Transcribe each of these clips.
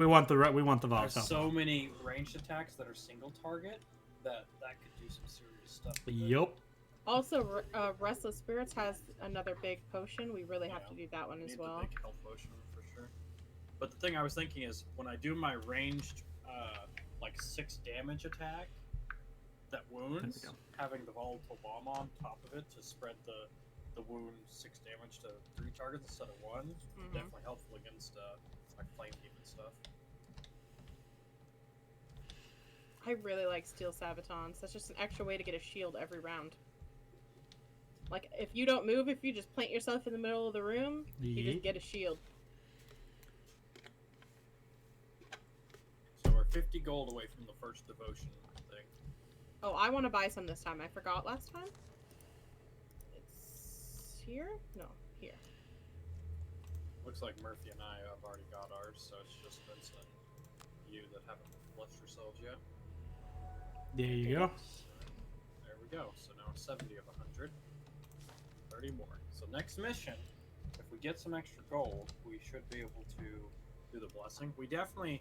We want the volatile. There's so many ranged attacks that are single target that could do some serious stuff. Yep. Also, Restless Spirits has another big potion. We really have to do that one as well. The big health potion for sure. But the thing I was thinking is when I do my ranged, like 6 damage attack that wounds, having the volatile bomb on top of it to spread the wound 6 damage to 3 targets instead of 1, definitely helpful against like flame demon stuff. I really like Steel Sabatons. That's just an extra way to get a shield every round. Like, if you don't move, if you just plant yourself in the middle of the room, you just get a shield. So we're 50 gold away from the first devotion thing. Oh, I want to buy some this time. I forgot last time. It's here? No, here. Looks like Murphy and I have already got ours, so it's just Vincent and you that haven't blessed yourselves yet. There you go. There we go. So now 70 of 100. 30 more. So next mission, if we get some extra gold, we should be able to do the blessing. We definitely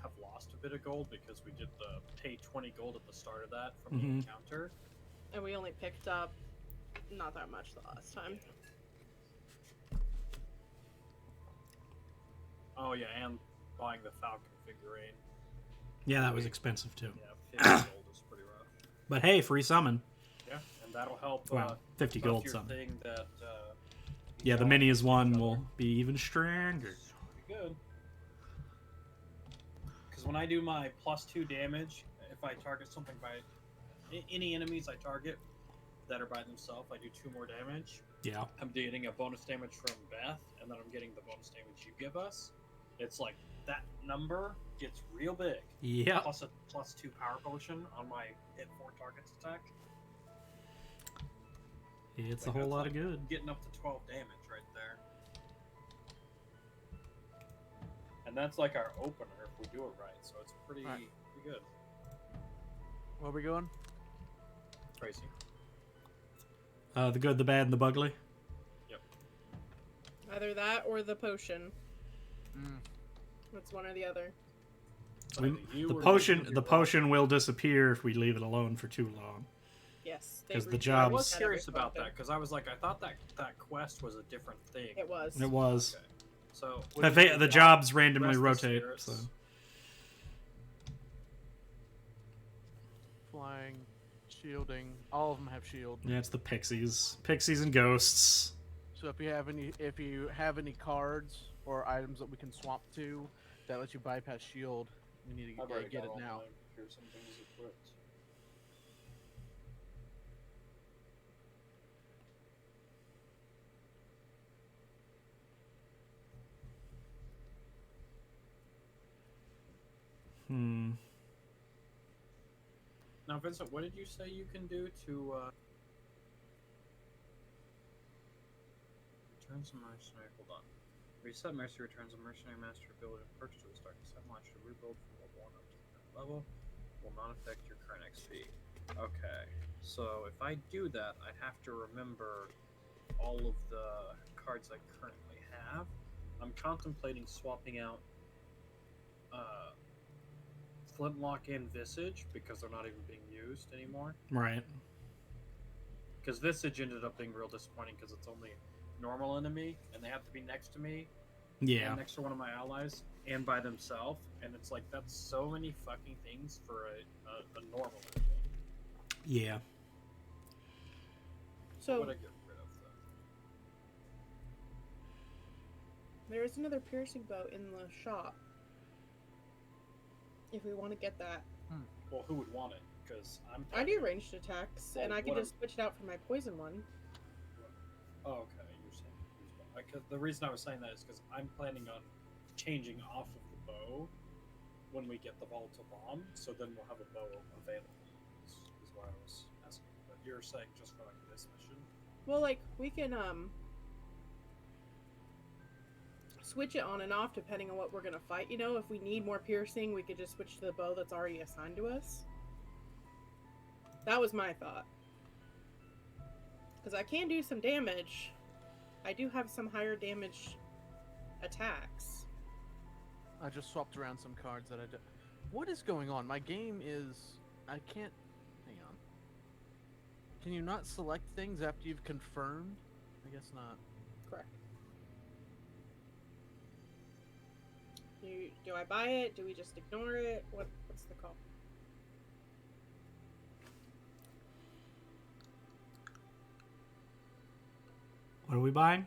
have lost a bit of gold because we did the pay 20 gold at the start of that from the encounter. And we only picked up not that much the last time. Oh yeah, and buying the Falcon figurine. Yeah, that was expensive too. Yeah, 50 gold is pretty rough. But hey, free summon. Yeah, and that'll help. 50 gold summon. Thing that, yeah, the mini is one will be even stronger. Pretty good. Because when I do my +2 damage, if I target something by any enemies I target that are by themselves, I do 2 more damage. Yeah. I'm getting a bonus damage from Beth, and then I'm getting the bonus damage you give us. It's like that number gets real big. Yeah. Plus a +2 power potion on my hit 4 targets attack. It's like a whole lot of good. Getting up to 12 damage right there. And that's like our opener if we do it right, so it's pretty good. Where are we going? Tracy. The good, the bad, and the bugly. Yep. Either that or the potion. It's one or the other. The potion will disappear if we leave it alone for too long. Yes. Because the jobs. I was curious about that because I was like, I thought that quest was a different thing. It was. It was. Okay. So the jobs randomly rotate. So. Flying, shielding, all of them have shield. Yeah, it's the pixies, and ghosts. So if you have any cards or items that we can swap to that lets you bypass shield, we need to get it now. Here's some things equipped. Now, Vincent, what did you say you can do to return some mercenary? Hold on. Reset mercenary returns a mercenary master ability to purchase to the start. Set launch to rebuild from level 1 up to the current level. Will not affect your current XP. Okay, so if I do that, I have to remember all of the cards I currently have. I'm contemplating swapping out Flintlock and Visage because they're not even being used anymore. Right. Because Visage ended up being real disappointing because it's only normal enemy and they have to be next to me. Yeah. And next to one of my allies and by themselves. And it's like, that's so many fucking things for a normal enemy. Yeah. So what would I get rid of them? There is another piercing bow in the shop. If we want to get that. Well, who would want it? Because I do ranged attacks, and I can just switch it out for my poison one. Oh, okay. You're saying because the reason I was saying that is because I'm planning on changing off of the bow when we get the volatile bomb, so then we'll have a bow available. Is why I was asking. But you're saying just for like this mission? Well, like we can switch it on and off depending on what we're gonna fight. You know, if we need more piercing, we could just switch to the bow that's already assigned to us. That was my thought. Because I can do some damage. I do have some higher damage attacks. I just swapped around some cards that I did. What is going on? My game is... I can't... Hang on. Can you not select things after you've confirmed? I guess not. Correct. Do I buy it? Do we just ignore it? What's the call? What are we buying?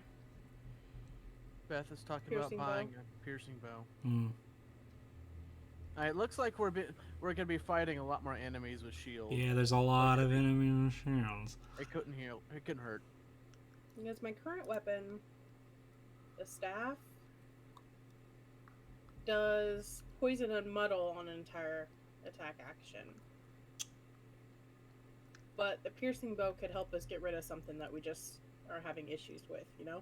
Beth is talking Piercing about buying bow. a piercing bow. Hmm. It looks like we're gonna be fighting a lot more enemies with shields. Yeah, there's a lot of enemy shields. It couldn't heal. It couldn't hurt. Because my current weapon, the staff, does poison and muddle on an entire attack action. But the piercing bow could help us get rid of something that we just are having issues with, you know?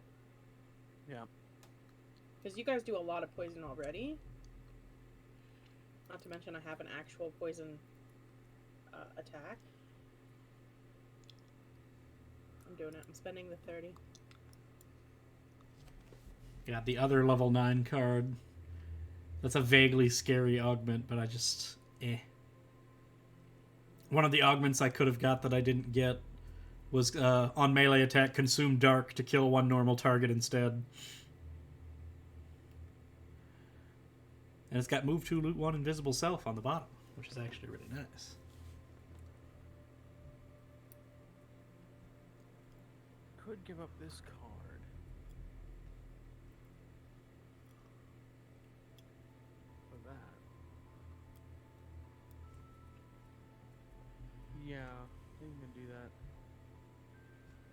Yeah. Because you guys do a lot of poison already. Not to mention I have an actual poison attack. I'm doing it. I'm spending the 30. Yeah, the other level 9 card. That's a vaguely scary augment, but I just... One of the augments I could have got that I didn't get was on melee attack, consume dark to kill one normal target instead. And it's got move 2, loot 1, invisible self on the bottom, which is actually really nice. Could give up this card. For that. Yeah, I think I'm gonna do that.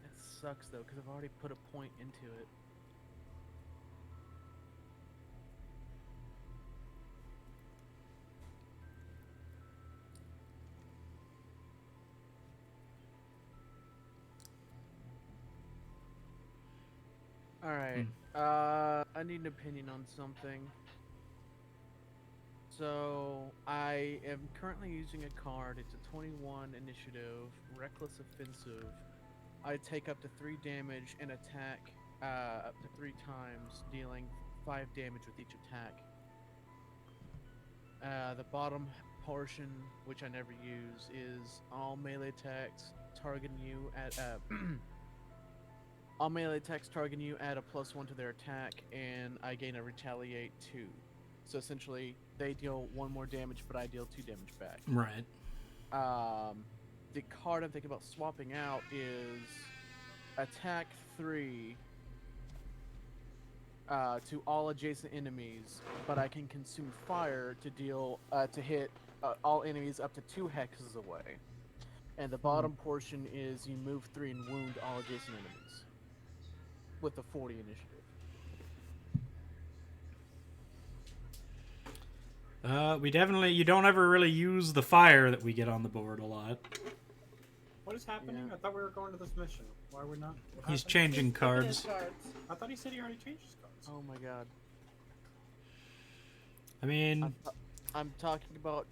That sucks though, because I've already put a point into it. Alright, I need an opinion on something. So, I am currently using a card. It's a 21 initiative, reckless offensive. I take up to 3 damage and attack up to 3 times, dealing 5 damage with each attack. The bottom portion, which I never use, is all melee attacks targeting you at all melee attacks targeting you add a +1 to their attack, and I gain a retaliate 2. So essentially, they deal 1 more damage, but I deal 2 damage back. Right. The card I'm thinking about swapping out is attack 3 to all adjacent enemies, but I can consume fire to deal to hit all enemies up to 2 hexes away. And the bottom portion is you move 3 and wound all adjacent enemies with the 40 initiative. We definitely... You don't ever really use the fire that we get on the board a lot. What is happening? Yeah. I thought we were going to this mission. Why are we not? What He's happened? changing He's looking at his cards. cards. I thought he said he already changed his cards. Oh my god. I mean... I'm talking about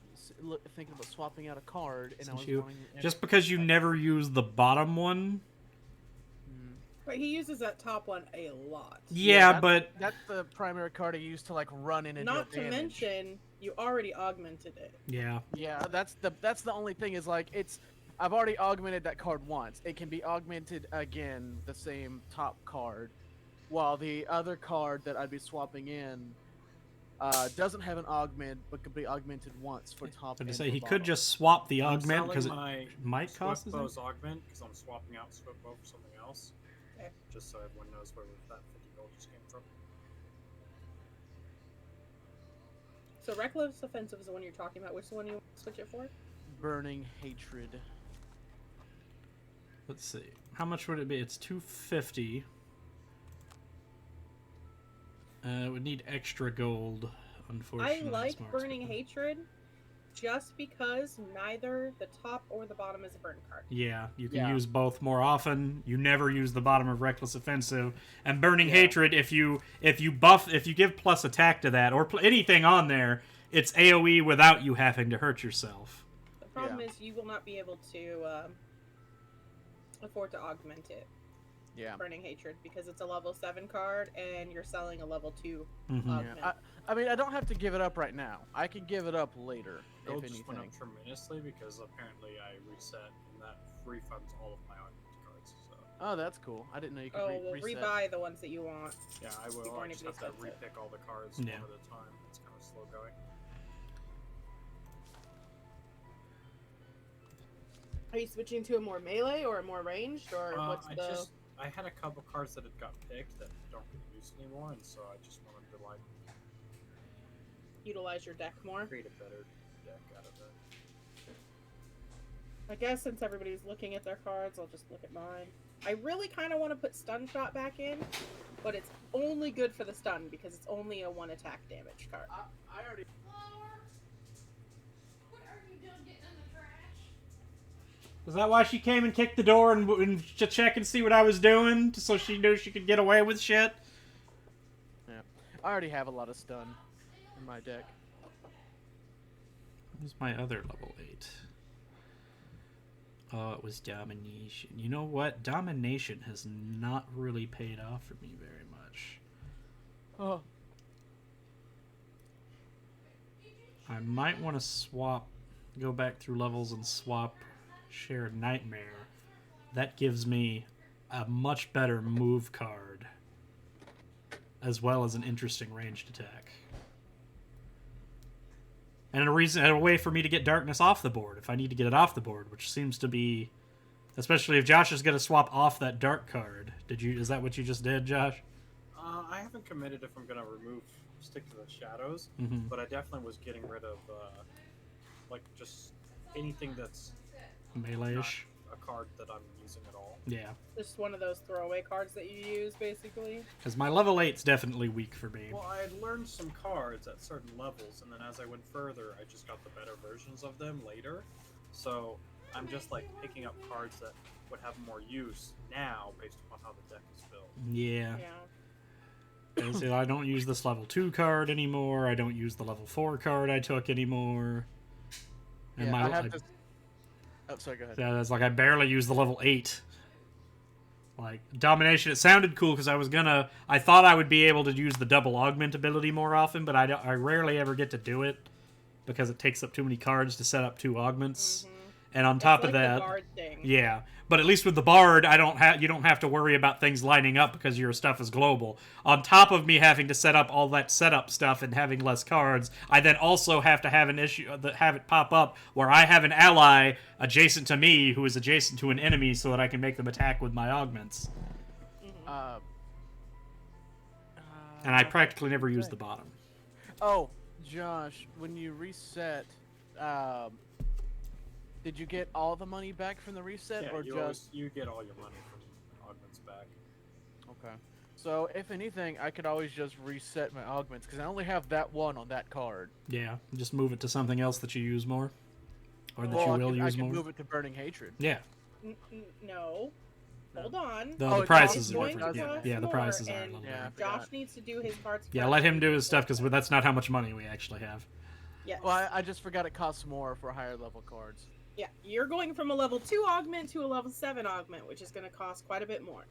thinking about swapping out a card, and I was you, wanting just because you never use the bottom one... But he uses that top one a lot. Yeah, that's, but... that's the primary card I use to like run in and Not deal to damage. mention, you already augmented it. Yeah. Yeah, that's the only thing is like I've already augmented that card once. It can be augmented again, the same top card, while the other card that I'd be swapping in doesn't have an augment, but could be augmented once for top. I was and gonna say, for he bottom. could just swap the I'm augment, because it selling might cost us. Swiftbow's augment because I'm swapping out Swiftbow for something else. Okay. Just so everyone knows where that 50 gold just came from. So reckless offensive is the one you're talking about. Which one you want to switch it for? Burning hatred. Let's see. How much would it be? It's 250. It would need extra gold, unfortunately. I like Smart's burning good. hatred just because neither the top or the bottom is a burn card. Yeah, you can Yeah. use both more often. You never use the bottom of reckless offensive. And burning Yeah. hatred, if you give plus attack to that or anything on there, it's AOE without you having to hurt yourself. The problem is you will not be able to afford to augment it. Yeah. Burning hatred because it's a level 7 card and you're selling a level 2 Mhm. augment. Yeah. I mean, I don't have to give it up right now. I can give it up later, Gold if just went anything. up tremendously because apparently I reset and that refunds all of my augment cards. So Oh, that's cool. I didn't know you could Oh, well, reset. rebuy the ones that you want. yeah, I will. Before I just anybody have to sets it. repick all the cards Yeah. one at a time. It's kind of slow going. Are you switching to a more melee or a more ranged, or what's the? I had a couple cards that had got picked that don't get used anymore, and so I just wanted to like Utilize your deck more? create a better deck out of it. I guess since everybody's looking at their cards, I'll just look at mine. I really kind of want to put stun shot back in, but it's only good for the stun because it's only a 1 attack damage card. I already. Flower, what are you doing getting in the trash? Is that why she came and kicked the door and to check and see what I was doing, so she knew she could get away with shit? Yeah, I already have a lot of stun in my deck. Who's my other level 8? Oh, it was Domination. You know what? Domination has not really paid off for me very much. Oh. I might want to swap, go back through levels and swap Shared Nightmare. That gives me a much better move card, as well as an interesting ranged attack. And a way for me to get darkness off the board if I need to get it off the board, which seems to be, especially if Josh is going to swap off that dark card. Is that what you just did, Josh? I haven't committed if I'm gonna stick to the shadows, Mm-hmm. but I definitely was getting rid of like just anything that's Melee-ish. a card that I'm using at all. Yeah. Just one of those throwaway cards that you use, basically. Because my level 8's definitely weak for me. Well, I had learned some cards at certain levels, and then as I went further, I just got the better versions of them later. So I'm just like picking up cards that would have more use now based upon how the deck is built. Yeah. Yeah. I say I don't use this level 2 card anymore. I don't use the level 4 card I took anymore. And Yeah, my I have to. Oh, sorry. Go ahead. yeah, it's like I barely use the level 8. Like Domination, it sounded cool because I thought I would be able to use the double augment ability more often, but I rarely ever get to do it because it takes up too many cards to set up 2 augments. Mhm. And on top It's of like that, the Bard thing. yeah, but at least with the Bard, you don't have to worry about things lining up because your stuff is global. On top of me having to set up all that setup stuff and having less cards, I then also have to have have it pop up where I have an ally adjacent to me who is adjacent to an enemy so that I can make them attack with my augments. And I practically never use the bottom. Oh, Josh, when you reset, did you get all the money back from the reset, Yeah, or you get all your money from augments back. Okay. So if anything, I could always just reset my augments because I only have that one on that card. Yeah, just move it to something else that you use more, or that Well, you I will can, use I can more. move it to Burning Hatred. Yeah, No. Hold on. the Oh, prices it's are going different. to Yeah, cost yeah, the more, prices are a and little Yeah, I different. Josh forgot. needs to do his cards Yeah, first let him do before his stuff that. because that's not how much money we actually have. Yes. Well, I just forgot it costs more for higher level cards. Yeah, you're going from a level 2 augment to a level 7 augment, which is going to cost quite a bit more.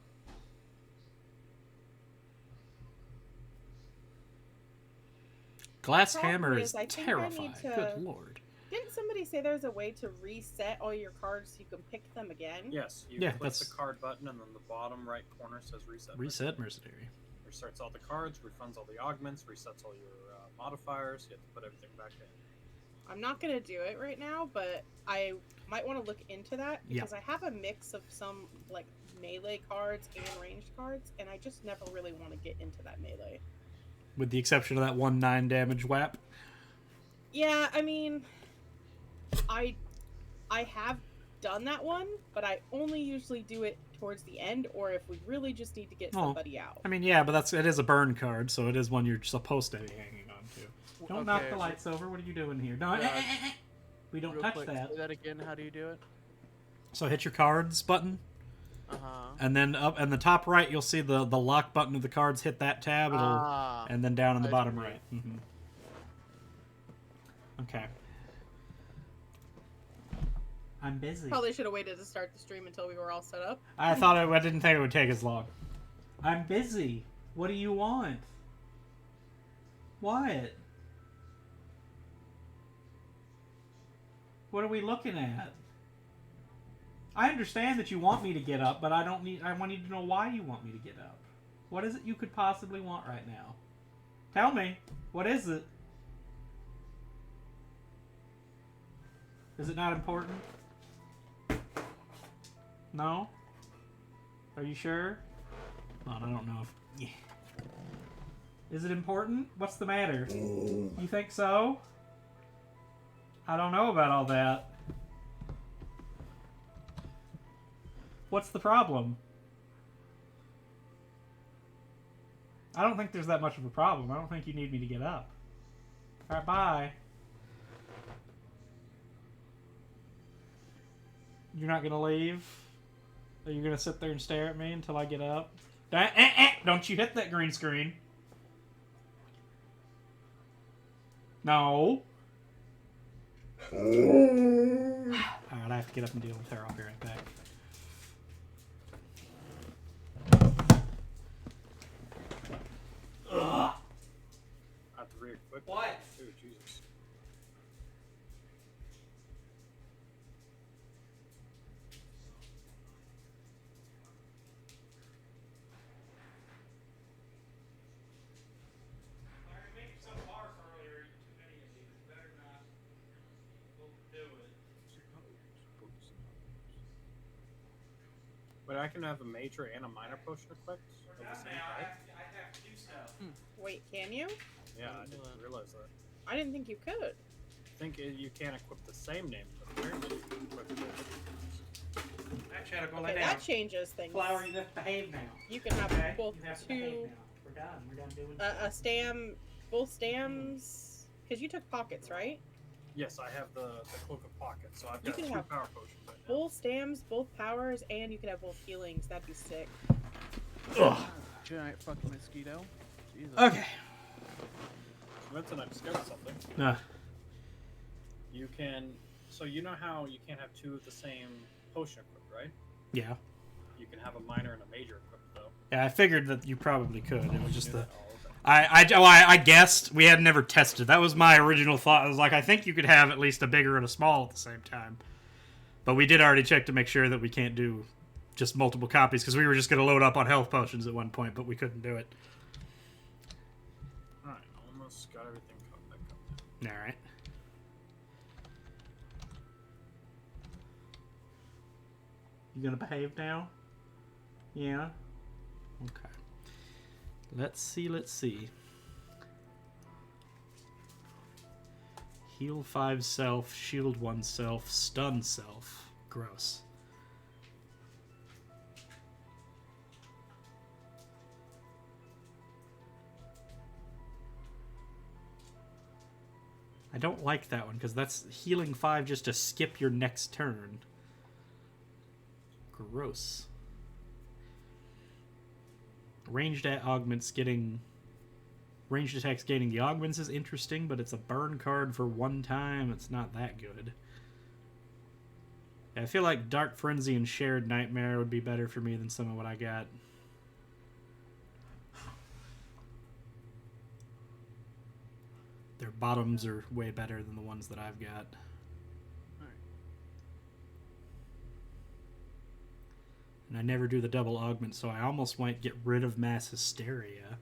Glass Problem Hammer is, is I think I terrifying. need to- Good lord. Didn't somebody say there's a way to reset all your cards so you can pick them again? Yes, you Yeah, click that's- the card button, and then the bottom right corner says reset. Reset Mercenary. Restarts all the cards, refunds all the augments, resets all your modifiers. You have to put everything back in. I'm not going to do it right now, but I might want to look into that Yeah. because I have a mix of some like melee cards and ranged cards, and I just never really want to get into that melee. With the exception of that 1/9 damage whap. Yeah, I mean, I have done that one, but I only usually do it towards the end, or if we really just need to get Oh. somebody out. I mean, yeah, but it is a burn card, so it is one you're supposed to be hanging on to. Don't knock Okay, the lights over. What are you doing here? No, Yeah. we don't Real touch quick, that. say that again. How do you do it? So hit your cards button, Uh-huh. and then up in the top right, you'll see the lock button of the cards. Hit that tab, and then down in the I bottom see. right. Okay. I'm busy. Probably should have waited to start the stream until we were all set up. I didn't think it would take as long. I'm busy. What do you want? What? What are we looking at? I understand that you want me to get up, but I want you to know why you want me to get up. What is it you could possibly want right now? Tell me. What is it? Is it not important? No? Are you sure? Well, I don't know if... Yeah. Is it important? What's the matter? You think so? I don't know about all that. What's the problem? I don't think there's that much of a problem. I don't think you need me to get up. Alright, bye. You're not gonna leave? Are you gonna sit there and stare at me until I get up? Don't you hit that green screen. No. Alright, I have to get up and deal with her. I'll be right back. Ugh. I have to re-equip. What? Ooh, Jesus. But I can have a major and a minor potion equipped at the same time? I have to do stuff. Wait, can you? Yeah, I didn't realize that. I didn't think you could. I think you can't equip the same name, but apparently you can equip both. Actually, I'll go Okay, lay down. that changes things. Flower, you have to behave now. You can have Okay? both You have to behave two, now. We're done. We're done doing a stam, both stams. Because you took pockets, right? Yes, I have the Cloak of Pockets, so I've You got can 2 have power potions right now. Both stams, both powers, and you can have both healings. That'd be sick. Ugh. Giant fucking mosquito. Jesus. Okay. Vincent, I discovered something. You can... So you know how you can't have 2 of the same potion equipped, right? Yeah. You can have a minor and a major equipped, though. Yeah, I figured that you probably could. It was just Do the... that? Oh, okay. I guessed. We had never tested. That was my original thought. I was like, I think you could have at least a bigger and a small at the same time. But we did already check to make sure that we can't do just multiple copies, because we were just going to load up on health potions at one point, but we couldn't do it. Alright, almost got everything back up. Alright. You gonna behave now? Yeah? Okay. Let's see. Heal 5 self, shield 1 self, stun self. Gross. I don't like that one, because that's healing 5 just to skip your next turn. Gross. Ranged attacks getting the augments is interesting, but it's a burn card for 1 time. It's not that good. Yeah, I feel like Dark Frenzy and Shared Nightmare would be better for me than some of what I got. Their bottoms are way better than the ones that I've got. And I never do the double augment, so I almost might get rid of Mass Hysteria.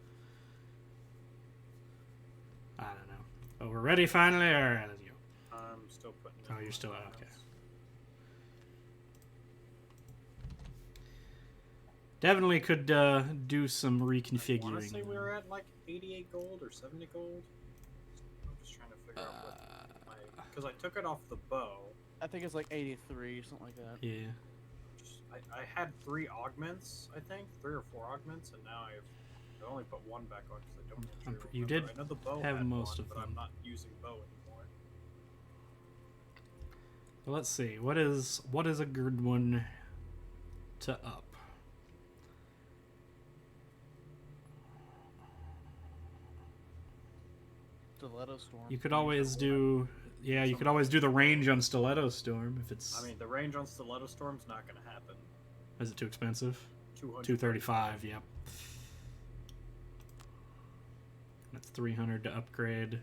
I don't know. Oh, we're ready finally? Alright, let's go. I'm still putting... Oh, you're still out, okay. Definitely could do some reconfiguring. I want to say we were at like 88 gold or 70 gold. I'm just trying to figure out what... Because I took it off the bow. I think it's like 83, something like that. Yeah. I had 3 augments, I think. 3 or 4 augments, and now I've only put 1 back on because I don't actually You remember. did I know the bow have had most one, of but them. I'm not using bow anymore. Well, let's see. What is a good one to up? Stiletto Storm. You could always do... Yeah, you could always do the range on Stiletto Storm if it's... I mean, the range on Stiletto Storm's not going to happen. Is it too expensive? 200. 235, yep. That's 300 to upgrade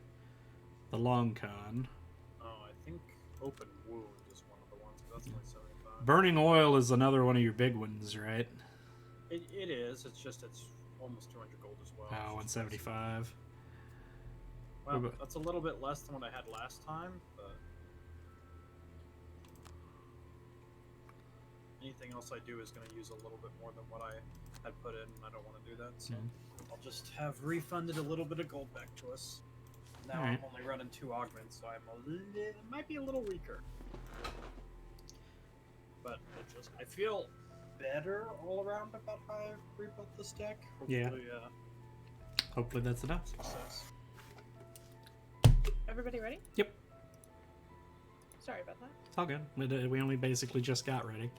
the long con. Oh, I think open wound is one of the ones, but that's only 75. Burning oil is another one of your big ones, right? It is. It's just it's almost 200 gold as well. Oh, It's just 175. well, that's a little bit less than what I had last time, but anything else I do is going to use a little bit more than what I had put in, and I don't want to do that, so I'll just have refunded a little bit of gold back to us. Now Alright. I'm only running 2 augments, so it might be a little weaker. But I feel better all around about how I rebuilt this deck. Yeah. Hopefully, Hopefully that's enough. success. Everybody ready? Yep. Sorry about that. It's all good. We only basically just got ready.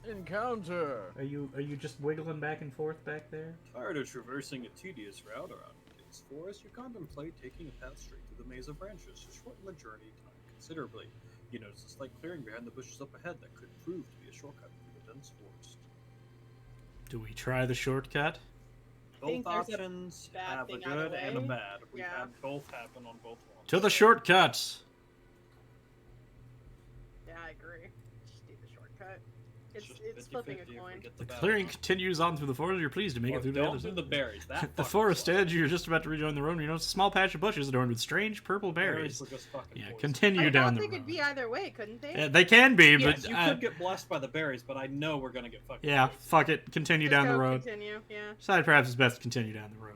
Encounter. Are you just wiggling back and forth back there? Tired of traversing a tedious route around this forest, you contemplate taking a path straight through the maze of branches to shorten the journey time considerably. You notice a slight clearing behind the bushes up ahead that could prove to be a shortcut through the dense forest. Do we try the shortcut? think Both there's a options bad have a thing either good and a way. bad. We've Yeah. had both happen on both ones. To the shortcut! Yeah, I agree. Just do the shortcut. It's just flipping a 50-50 if we coin. get The bad clearing one. continues on through the forest. You're pleased to make Or it through the don't other do side. the berries. That The fucking forest sucks. edge, you're just about to rejoin the road, and you notice a small patch of bushes adorned with strange purple berries. Berries were just fucking Yeah, poison. continue I down thought the they road. could be either way, couldn't they? Yeah, they can be, Yes, but you could get blessed by the berries, but I know we're gonna get fucking yeah, poisoned. fuck it. Continue Just down the go road. Continue, yeah. Decided perhaps it's best to continue down the road.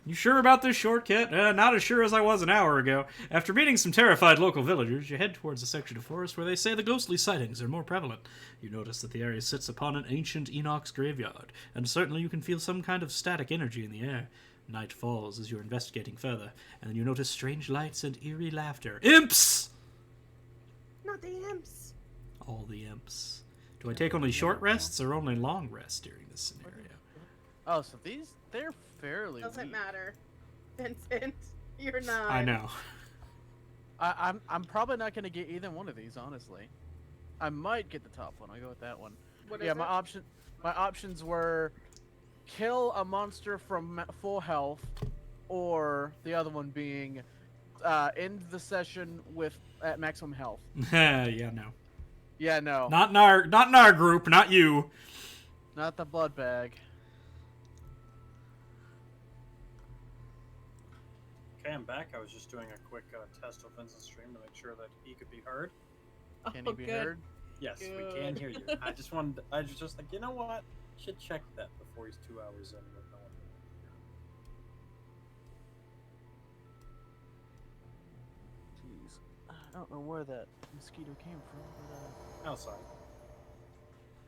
You sure about this shortcut? Not as sure as I was an hour ago. After meeting some terrified local villagers, you head towards a section of forest where they say the ghostly sightings are more prevalent. You notice that the area sits upon an ancient Enoch's graveyard, and certainly you can feel some kind of static energy in the air. Night falls as you're investigating further, and then you notice strange lights and eerie laughter. Imps! Not the imps. All the imps. Do I take only short rests or only long rests during this scenario? Oh, so they're fairly Doesn't weak. matter. Vincent, you're not. I know. I'm probably not gonna get either one of these, honestly. I might get the top one. I'll go with that one. What Yeah, is my it? options were kill a monster from full health, or the other one being end the session with at maximum health. Yeah, no. Yeah, no, Not in our group, not you. not the blood bag. Okay, I'm back. I was just doing a quick test of Vincent's stream to make sure that he could be heard. Can Oh, he be good. heard? Yes, we Good. can hear you. I was just like, you know what? Should check that before he's 2 hours in with no one. Jeez, I don't know where that mosquito came from, but Outside.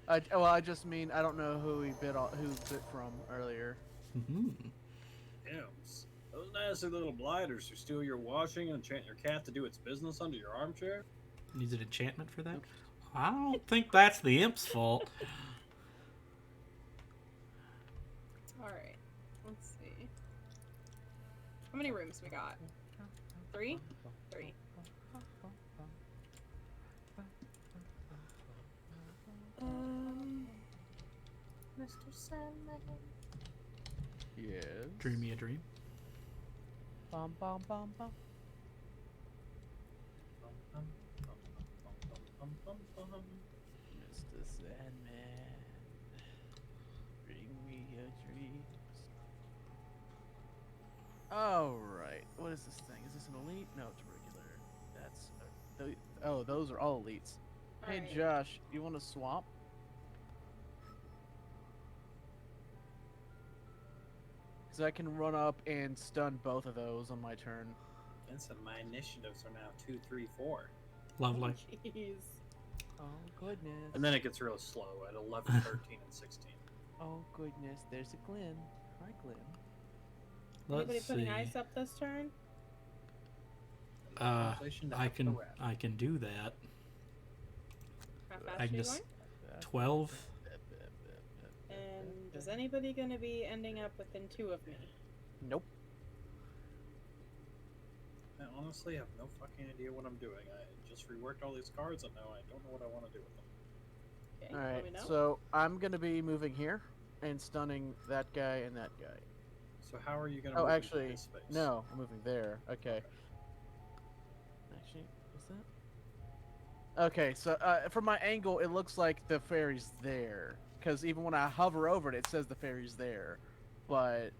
I just mean I don't know who who bit from earlier. Mm-hmm. Imps. Those nasty little blighters who steal your washing and enchant your cat to do its business under your armchair? Needs an enchantment for that? I don't think that's the imp's fault. Alright. Let's see. How many rooms we got? 3? 3. Mr. Sandman. Yes. Dream me a dream. Bum bum bum bum. Mr. Sandman, bring me your dreams. Alright, what is this thing? Is this an elite? No, it's a regular. That's. Oh, those are all elites. Hey, Alright. Josh, you want to swap? Because I can run up and stun both of those on my turn. Vincent, my initiatives are now 2, 3, 4. Lovely. Jeez. Oh, goodness. And then it gets real slow at 11, 13, and 16. Oh, goodness. There's a Glim. Hi, Glim. Anybody Let's putting see. ice up this turn? Translation to I after can the wrap. I can do that. How I fast can are you just going? 12. And is anybody going to be ending up within 2 of me? Nope. I honestly have no fucking idea what I'm doing. I just reworked all these cards and now I don't know what I want to do with them. Okay, Alright, let me know. so I'm going to be moving here and stunning that guy and that guy. So how are you gonna? Oh, move into actually, his space? no. I'm moving there. Okay. Actually, is that? Okay, so from my angle, it looks like the fairy's there. Because even when I hover over it, it says the fairy's there. But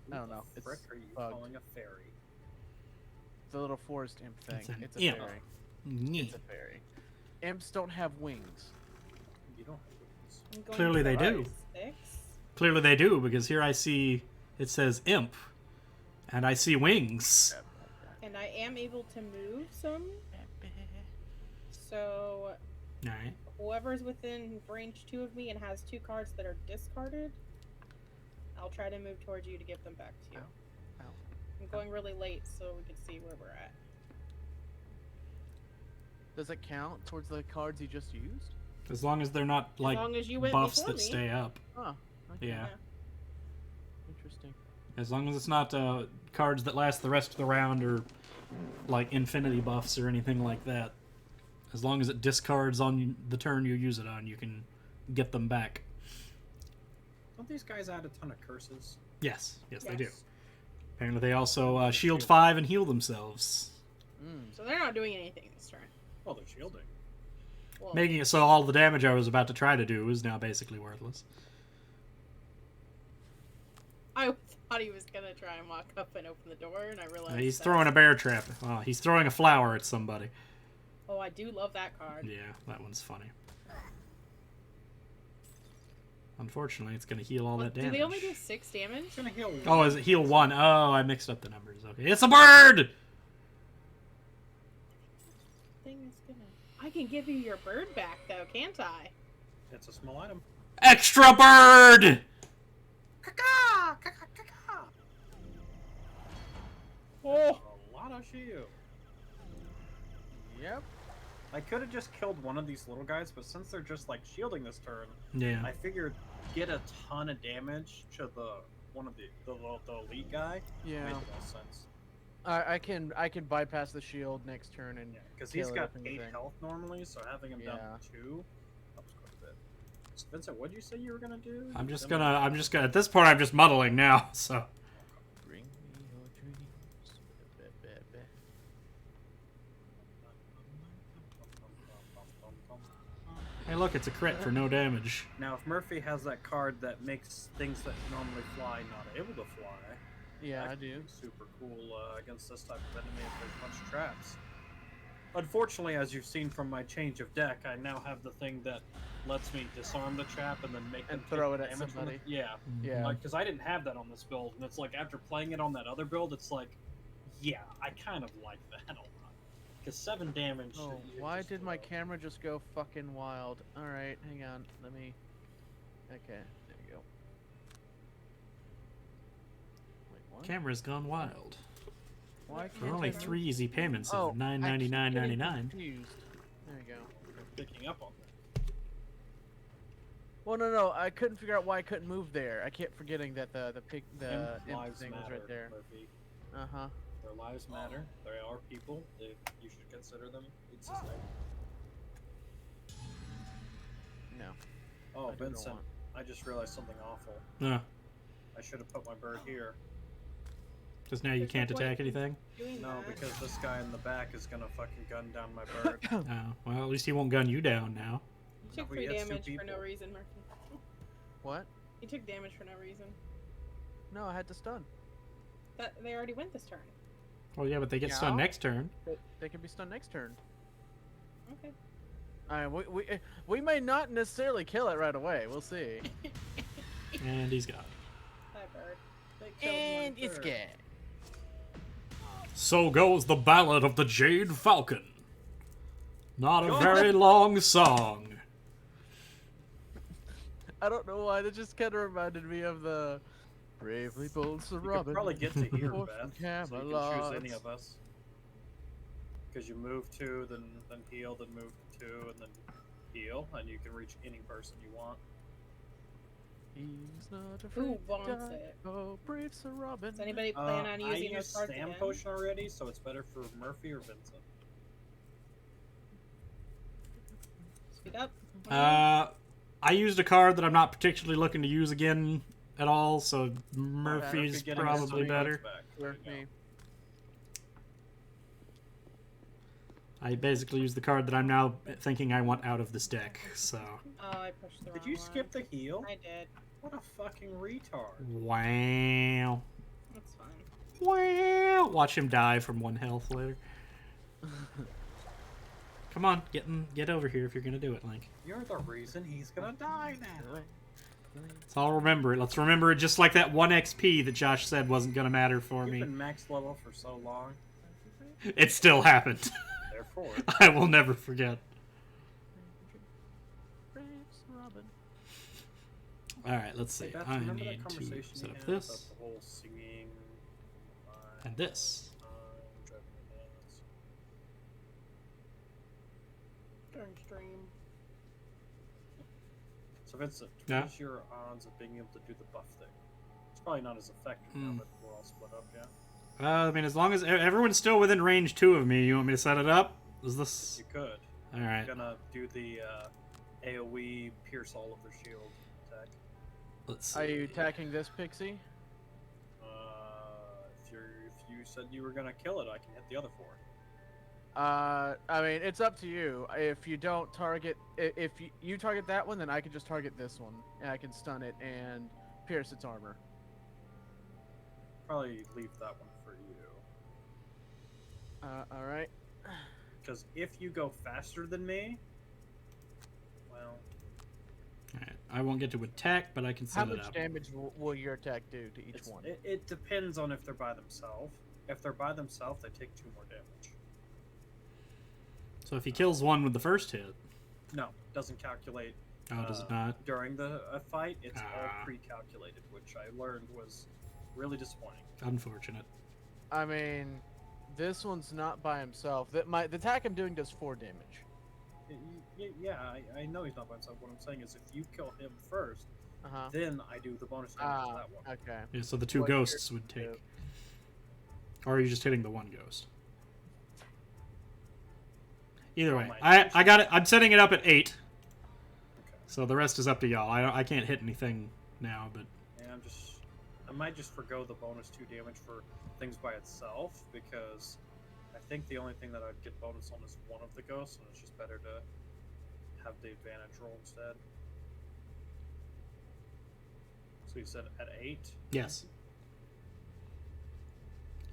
Who I don't the know. It's frick are you bugged. calling a fairy? The little forest imp thing. It's an It's a imp. fairy. Nyeh. It's a fairy. Imps don't have wings. You don't have wings. I'm going Clearly to they do. 6. Clearly they do, because here I see it says imp, and I see wings. And I am able to move some. So Alright. whoever's within range 2 of me and has 2 cards that are discarded, I'll try to move towards you to give them back to you. Ow. Ow. I'm going really late so we can see where we're at. Does it count towards the cards you just used? As long as they're not, like, as long as you went buffs before that me. stay up. Oh, okay. Yeah. Interesting. As long as it's not cards that last the rest of the round or, like, infinity buffs or anything like that. As long as it discards on the turn you use it on, you can get them back. Don't these guys add a ton of curses? Yes, they do. Yes. Apparently they also shield 5 and heal themselves. Mm. So they're not doing anything this turn. Well, they're shielding. Well, Making it so all the damage I was about to try to do is now basically worthless. I thought he was gonna try and walk up and open the door, and I realized He's that- throwing a bear trap. He's throwing a flower at somebody. Oh, I do love that card. Yeah, that one's funny. Unfortunately, it's going to heal all that Do damage. they only do 6 damage? It's gonna heal. Oh, is it heal 1? Oh, I mixed up the numbers. Okay, it's a bird! Thing is gonna. I can give you your bird back though, can't I? It's a small item. Extra bird! Caca! Caca! Caca! Oh, A lot of shield. Yep. I could have just killed one of these little guys, but since they're just like shielding this turn, Yeah. I figured get a ton of damage to the one of the elite guy. Yeah. Made the most sense. I can bypass the shield next turn and Yeah, because he's kill got everything. 8 health normally, so having him down Yeah. to 2 helps quite a bit. So Vincent, what did you say you were gonna do? I'm just gonna, at this point, I'm just muddling now, so. bring me your dreams. Hey, look, it's a crit for no damage. Now, if Murphy has that card that makes things that normally fly not able to fly, Yeah, that I could do. be super cool against this type of enemy if there's a bunch of traps. Unfortunately, as you've seen from my change of deck, I now have the thing that lets me disarm the trap and then make And them take throw it at damage from somebody. Yeah, Yeah. because I didn't have that on this build, and it's like after playing it on that other build, it's like, yeah, I kind of like that a lot. Because 7 damage. Oh, you're why just, did my camera just go fucking wild? Alright, hang on. Let me... Okay, there you go. Wait, what? Camera's gone wild. Why For can't only I move? 3 easy payments Oh, of $9.99.99. confused. There you go. picking up on that. Well, no, I couldn't figure out why I couldn't move there. I kept forgetting that the Imp imp lives thing was matter, right there. Murphy. Uh-huh. Their lives matter. They are people. You should consider them existing. No. Oh, I do not Vincent, want- I just realized something awful. I should have put my bird here. Because now you There's no can't point attack in anything? doing No, that. because this guy in the back is gonna fucking gun down my bird. Oh, well, at least he won't gun you down now. You took we 3 get 2 damage for no people. reason, Murphy. What? You took damage for no reason. No, I had to stun. That they already went this turn. Well, yeah, but they get stunned Yeah. next turn. They can be stunned next turn. Okay. We may not necessarily kill it right away. We'll see. And he's gone. Bye, bird. They killed And my it's bird. gay. So goes the Ballad of the Jade Falcon. Not a Go very long song. I don't know why. That just kind of reminded me of the bravely bold Sir You could Robin. probably get to here, Forth Beth. from So you can choose Camelot. any of us. Because you move 2, then heal, then move 2, and then heal, and you can reach any person you want. He's not Who afraid wants to die. it? Oh, brave Sir Robin. Does anybody plan on I using those used cards Stam again? Potion already, so it's better for Murphy or Vincent. Speak up. I used a card that I'm not particularly looking to use again at all, so Murphy Murphy's getting his probably 3 better. points back. There Worth you go. me. I basically used the card that I'm now thinking I want out of this deck, so... Oh, I pushed the wrong Did you one. skip the heal? I did. What a fucking retard. Wow. That's fine. Wow. Watch him die from 1 health later. Come on, get over here if you're gonna do it, Link. You're the reason he's gonna die now. Let's all remember it. Let's remember it just like that 1 XP that Josh said wasn't gonna matter for You've me. been max level for so long. It still happened. Therefore, I will never forget. Alright, let's see. hey, Beth, I remember that need to conversation set you up had this about the whole singing and this. driving me nuts? During stream. So Vincent, Yeah? what is your odds of being able to do the buff thing? It's probably not as effective now that we're all split up, yeah? I mean, as long as everyone's still within range 2 of me, you want me to set it up? Is this... You could. Alright. I'm gonna do the AoE pierce all of their shield attack. Let's see. Are you attacking this pixie? If you said you were gonna kill it, I can hit the other 4. I mean, it's up to you. If you don't target, if you target that one, then I can just target this one, and I can stun it and pierce its armor. Probably leave that one for you. All right. Because if you go faster than me, well, Alright. I won't get to attack, but I can How set it much up. damage will your attack do to each one? it depends on if they're by themselves. If they're by themselves, they take 2 more damage. So if he kills one with the first hit... No, doesn't calculate Oh, does it not? during the fight. It's all Ah. pre-calculated, which I learned was really disappointing. Unfortunate. I mean, this one's not by himself. The attack I'm doing does 4 damage. Yeah, I know he's not by himself. What I'm saying is, if you kill him first, Uh-huh. then I do the bonus damage to Ah, that one. okay. Yeah, so the 2 What ghosts you're- would take... Or are you just hitting the 1 ghost? Either way. I got it. I'm setting it up at 8. Okay. So the rest is up to y'all. I can't hit anything now, but... Yeah, I might just forgo the bonus 2 damage for things by itself, because I think the only thing that I'd get bonus on is one of the ghosts, and it's just better to have the advantage roll instead. So you said at 8? Yes.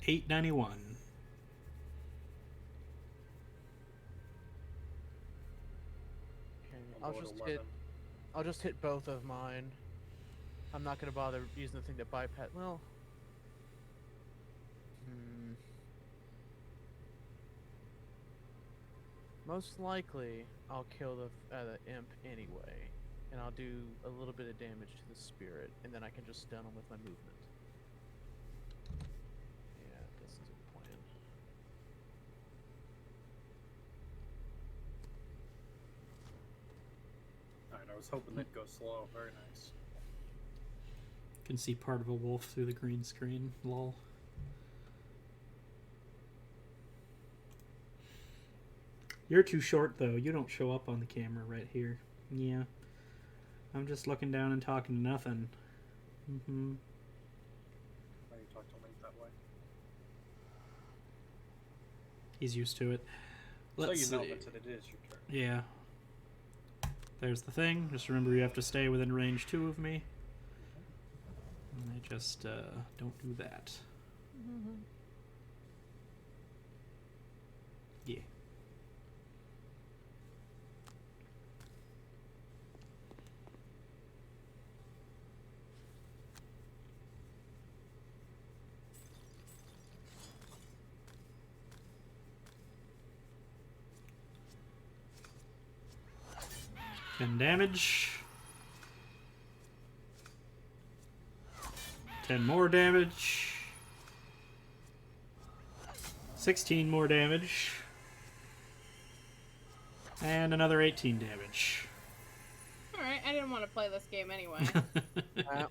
891. Okay, I'll go at 11. I'll just hit both of mine. I'm not gonna bother using the thing that bypass. Well, most likely I'll kill the imp anyway, and I'll do a little bit of damage to the spirit, and then I can just stun him with my movement. Yeah, this is a plan. Alright, I was hoping they'd go slow. Very nice. Can see part of a wolf through the green screen. Lol. You're too short, though. You don't show up on the camera right here. Yeah. I'm just looking down and talking to nothing. Mm-hmm. Why you talk to Link that way? He's used to it. Let's so you know, see. Vincent, it is your turn. Yeah. There's the thing. Just remember you have to stay within range 2 of me. And I just don't do that. Yeah. Ten damage. 10 more damage. 16 more damage. And another 18 damage. Alright, I didn't want to play this game anyway. I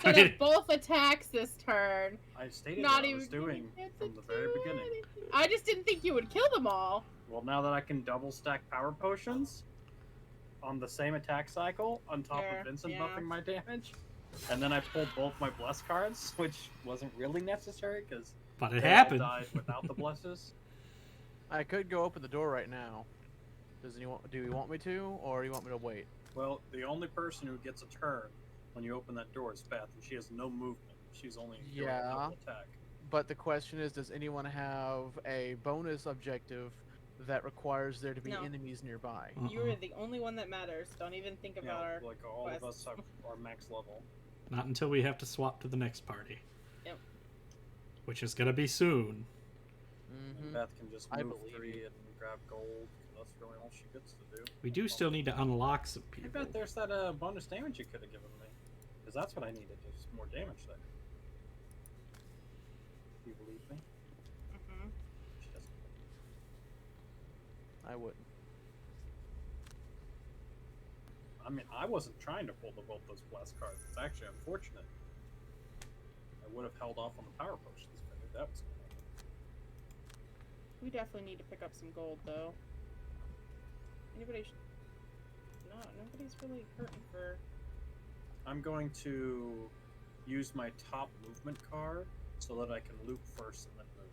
So did- did both attacks this turn. I stated Not what I even was doing gonna get from to the very do beginning. anything. I just didn't think you would kill them all. Well, now that I can double stack power potions on the same attack cycle on top Fair, of Vincent yeah. buffing my damage, And then I pulled both my bless cards, which wasn't really necessary because But it they all happened. died without the blesses. I could go open the door right now. Do you want me to, or you want me to wait? Well, the only person who gets a turn when you open that door is Beth, and she has no movement. She's only doing a Yeah. double attack. But the question is, does anyone have a bonus objective that requires there to be No. enemies nearby? You are the only one that matters. Don't even think Yeah, about our. like all of quests. us are max level. Not until we have to swap to the next party. Yep. Which is gonna be soon. Mm-hmm. And Beth can just I move believe 3 you. and grab gold. That's really all she gets to do. We do still need to unlock some I people. bet there's that bonus damage you could have given me. Because that's what I needed, is more damage there. Do you believe me? Mhm. She doesn't. I wouldn't. I mean, I wasn't trying to pull both those blast cards. It's actually unfortunate. I would have held off on the power potions if I knew that was going to happen. We definitely need to pick up some gold, though. Anybody? No, nobody's really hurting for. I'm going to use my top movement card so that I can loot first and then move.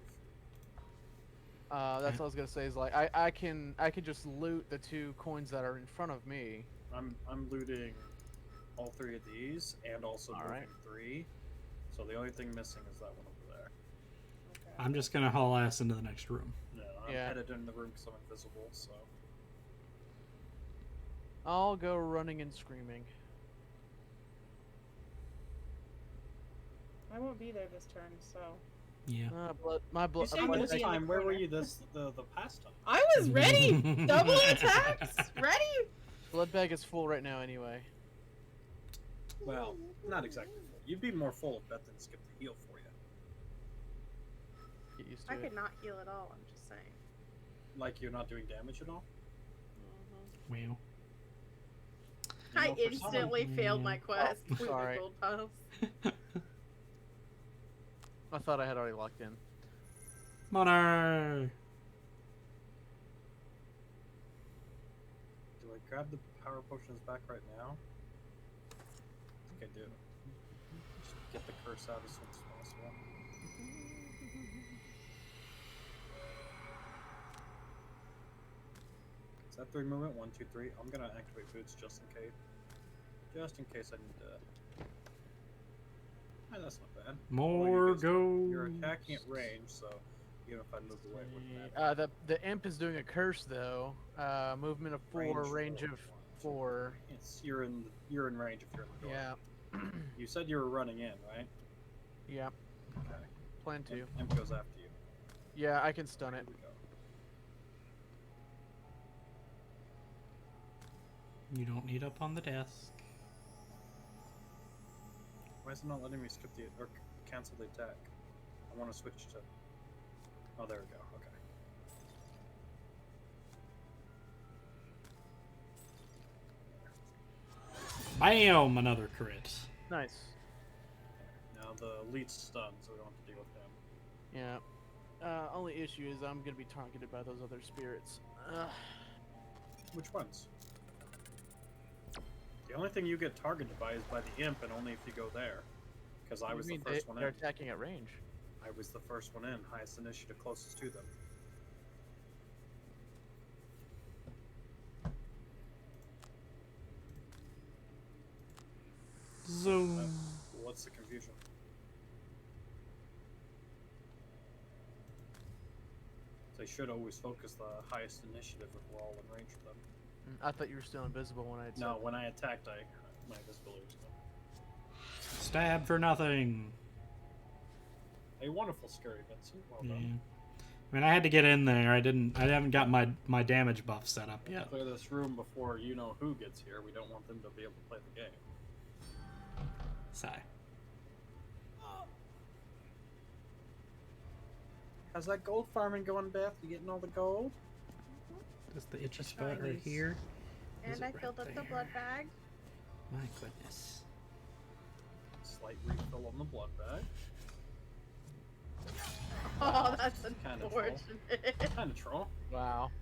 That's what I was gonna say. Is like I can just loot the 2 coins that are in front of me. I'm looting all 3 of these and also moving Alright. 3. So the only thing missing is that one over there. Okay. I'm just gonna haul ass into the next room. No, I'm Yeah. headed in the room because I'm invisible. So I'll go running and screaming. I won't be there this turn, so. Yeah. My blood. You said How you about would this be in the time? Where were corner. you the past time? I was ready. Double attacks, ready. blood bag is full right now anyway. Well, not exactly full. You'd be more full if Beth didn't skip the heal for you. Get used to I it. could not heal at all. I'm just saying. Like you're not doing damage at all? Wow. You I know, for someone- instantly failed my quest with sorry. the gold piles. I thought I had already locked in. Money. Do I grab the power potions back right now? I think I do. Just get the curse out as soon as possible. Is that 3 movement? 1, 2, 3. I'm gonna activate boots just in case. Just in case I need to. Oh, that's not bad. More gold. You're attacking at range, so even if I moved away, it wouldn't matter. The imp is doing a curse though. Movement of 4, range of 4. It's you're in range if you're in the door. Yeah. You said you were running in, right? Yeah. Okay. Plan to. Imp goes after you. Yeah, I can stun it. Here we go. You don't need up on the desk. Why is it not letting me skip the or cancel the attack? I want to switch to. Oh, there we go. Okay. Bam! Another crit. Nice. Now the elite's stunned, so we don't have to deal with him. Yeah. Only issue is I'm gonna be targeted by those other spirits. Which ones? The only thing you get targeted by is by the imp, and only if you go there. Because I was the first one in. They're attacking at range. I was the first one in, highest initiative, closest to them. Zoom. What's the confusion? They should always focus the highest initiative if we're all in range of them. I thought you were still invisible when I had No, said- when I attacked, my visibility was gone. Stab for nothing. A wonderful scary Vincent. Well Yeah. done. I mean, I had to get in there. I haven't got my damage buff set up yet. Clear this room before you know who gets here. We don't want them to be able to play the game. Sigh. How's that gold farming going, Beth? You getting all the gold? Is the itchy the spot right Chinese. here? Is And it I right filled up the there? blood bag. My goodness. Slight refill on the blood bag. Oh, that's Kind of unfortunate. Kind of troll. Wow.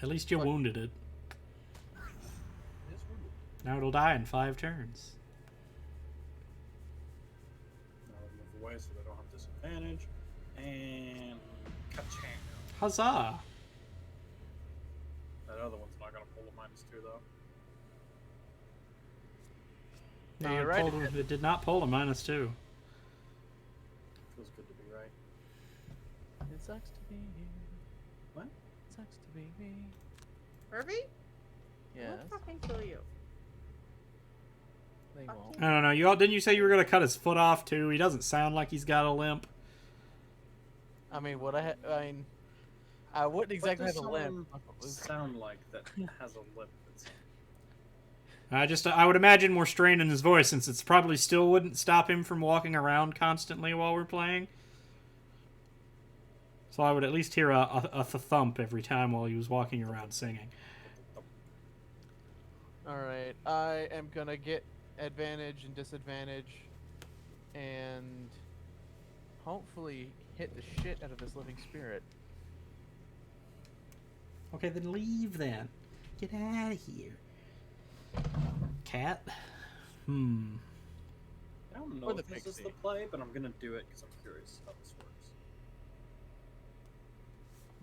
At least you What? wounded it. It is rude. Now it'll die in 5 turns. way so they don't have disadvantage. And ka-chang. Huzzah! That other one's not gonna pull a -2 though. No, you're it, right, pulled, it did not pull a -2. Feels good to be right. It sucks to be you. What? It sucks to be me. Murphy? Yes. I'll fucking kill you. They Fuck won't. you. I don't know. You all didn't you say you were gonna cut his foot off too? He doesn't sound like he's got a limp. I mean, I wouldn't exactly What have does a limp. someone sound like that has a limp? I would imagine more strain in his voice since it's probably still wouldn't stop him from walking around constantly while we're playing. So I would at least hear a thump every time while he was walking around singing. Alright, I am gonna get advantage and disadvantage and hopefully hit the shit out of this living spirit. Okay, then leave then. Get out of here. Cat? I don't know Or the if this is pixie. the play, but I'm gonna do it because I'm curious how this works.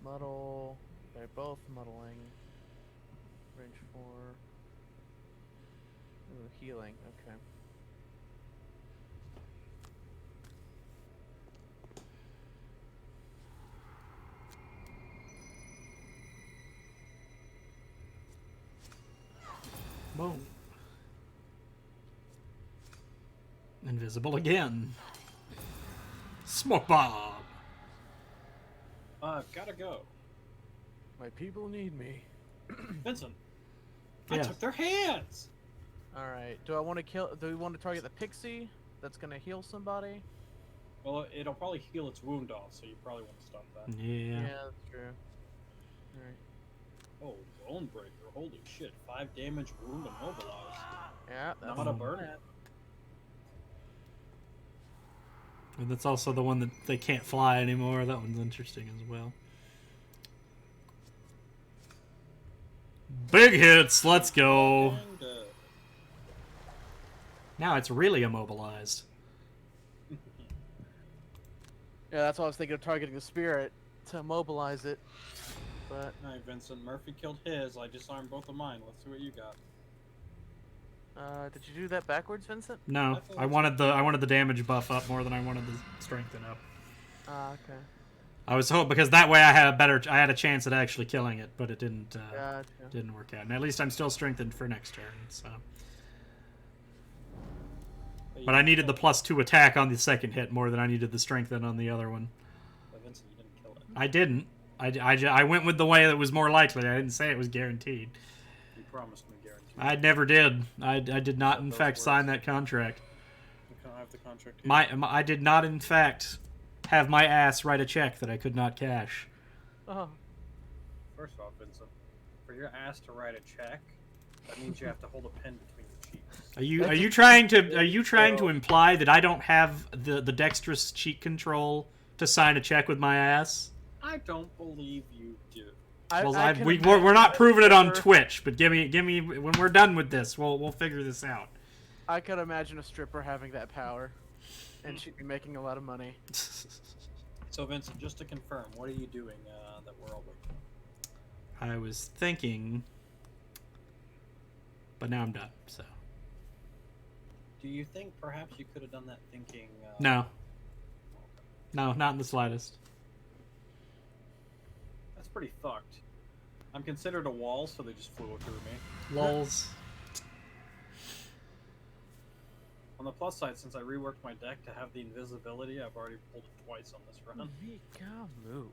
Muddle. They're both muddling. Range 4. Ooh, healing. Okay. Boom. Invisible again. Smoke bomb. I've gotta go. My people need me. Vincent, I Yeah. took their hands! Alright, do we want to target the pixie that's gonna heal somebody? Well, it'll probably heal its wound off, so you probably want to stop that. Yeah. that's true. Alright. Oh, Bone Breaker. Holy shit. 5 damage, wound, immobilized. Yeah, that's Not a not burn. bad. And that's also the one that they can't fly anymore. That one's interesting as well. Big hits. Let's go. And, Now it's really immobilized. Yeah, that's why I was thinking of targeting the spirit to immobilize it. But Alright, Vincent. Murphy killed his. I disarmed both of mine. Let's see what you got. did you do that backwards, Vincent? No, I wanted the damage buff up more than I wanted the strengthen up. Okay. I was hoping because that way I had a chance at actually killing it, but it didn't Gotcha. didn't work out. And at least I'm still strengthened for next turn. So, but I needed the +2 attack on the second hit more than I needed the strengthen on the other one. But Vincent, you didn't kill it. I didn't. I went with the way that was more likely. I didn't say it was guaranteed. You promised me guaranteed. I never did. I did not, in Those fact, sign words. that contract. You can't have the contract here. I did not, in fact, have my ass write a check that I could not cash. Oh. First off, Vincent, for your ass to write a check, that means you have to hold a pen between your cheeks. Are you trying to imply that I don't have the dexterous cheek control to sign a check with my ass? I don't believe you do. We're not proving it on Twitch, but give me when we're done with this, we'll figure this out. I could imagine a stripper having that power, and she'd be making a lot of money. So, Vincent, just to confirm, what are you doing that we're all waiting on? I was thinking, but now I'm done. So Do you think perhaps you could have done that thinking? no, not in the slightest. That's pretty fucked. I'm considered a wall, so they just flew through me. Lols. On the plus side, since I reworked my deck to have the invisibility, I've already pulled it twice on this run. Vikamu.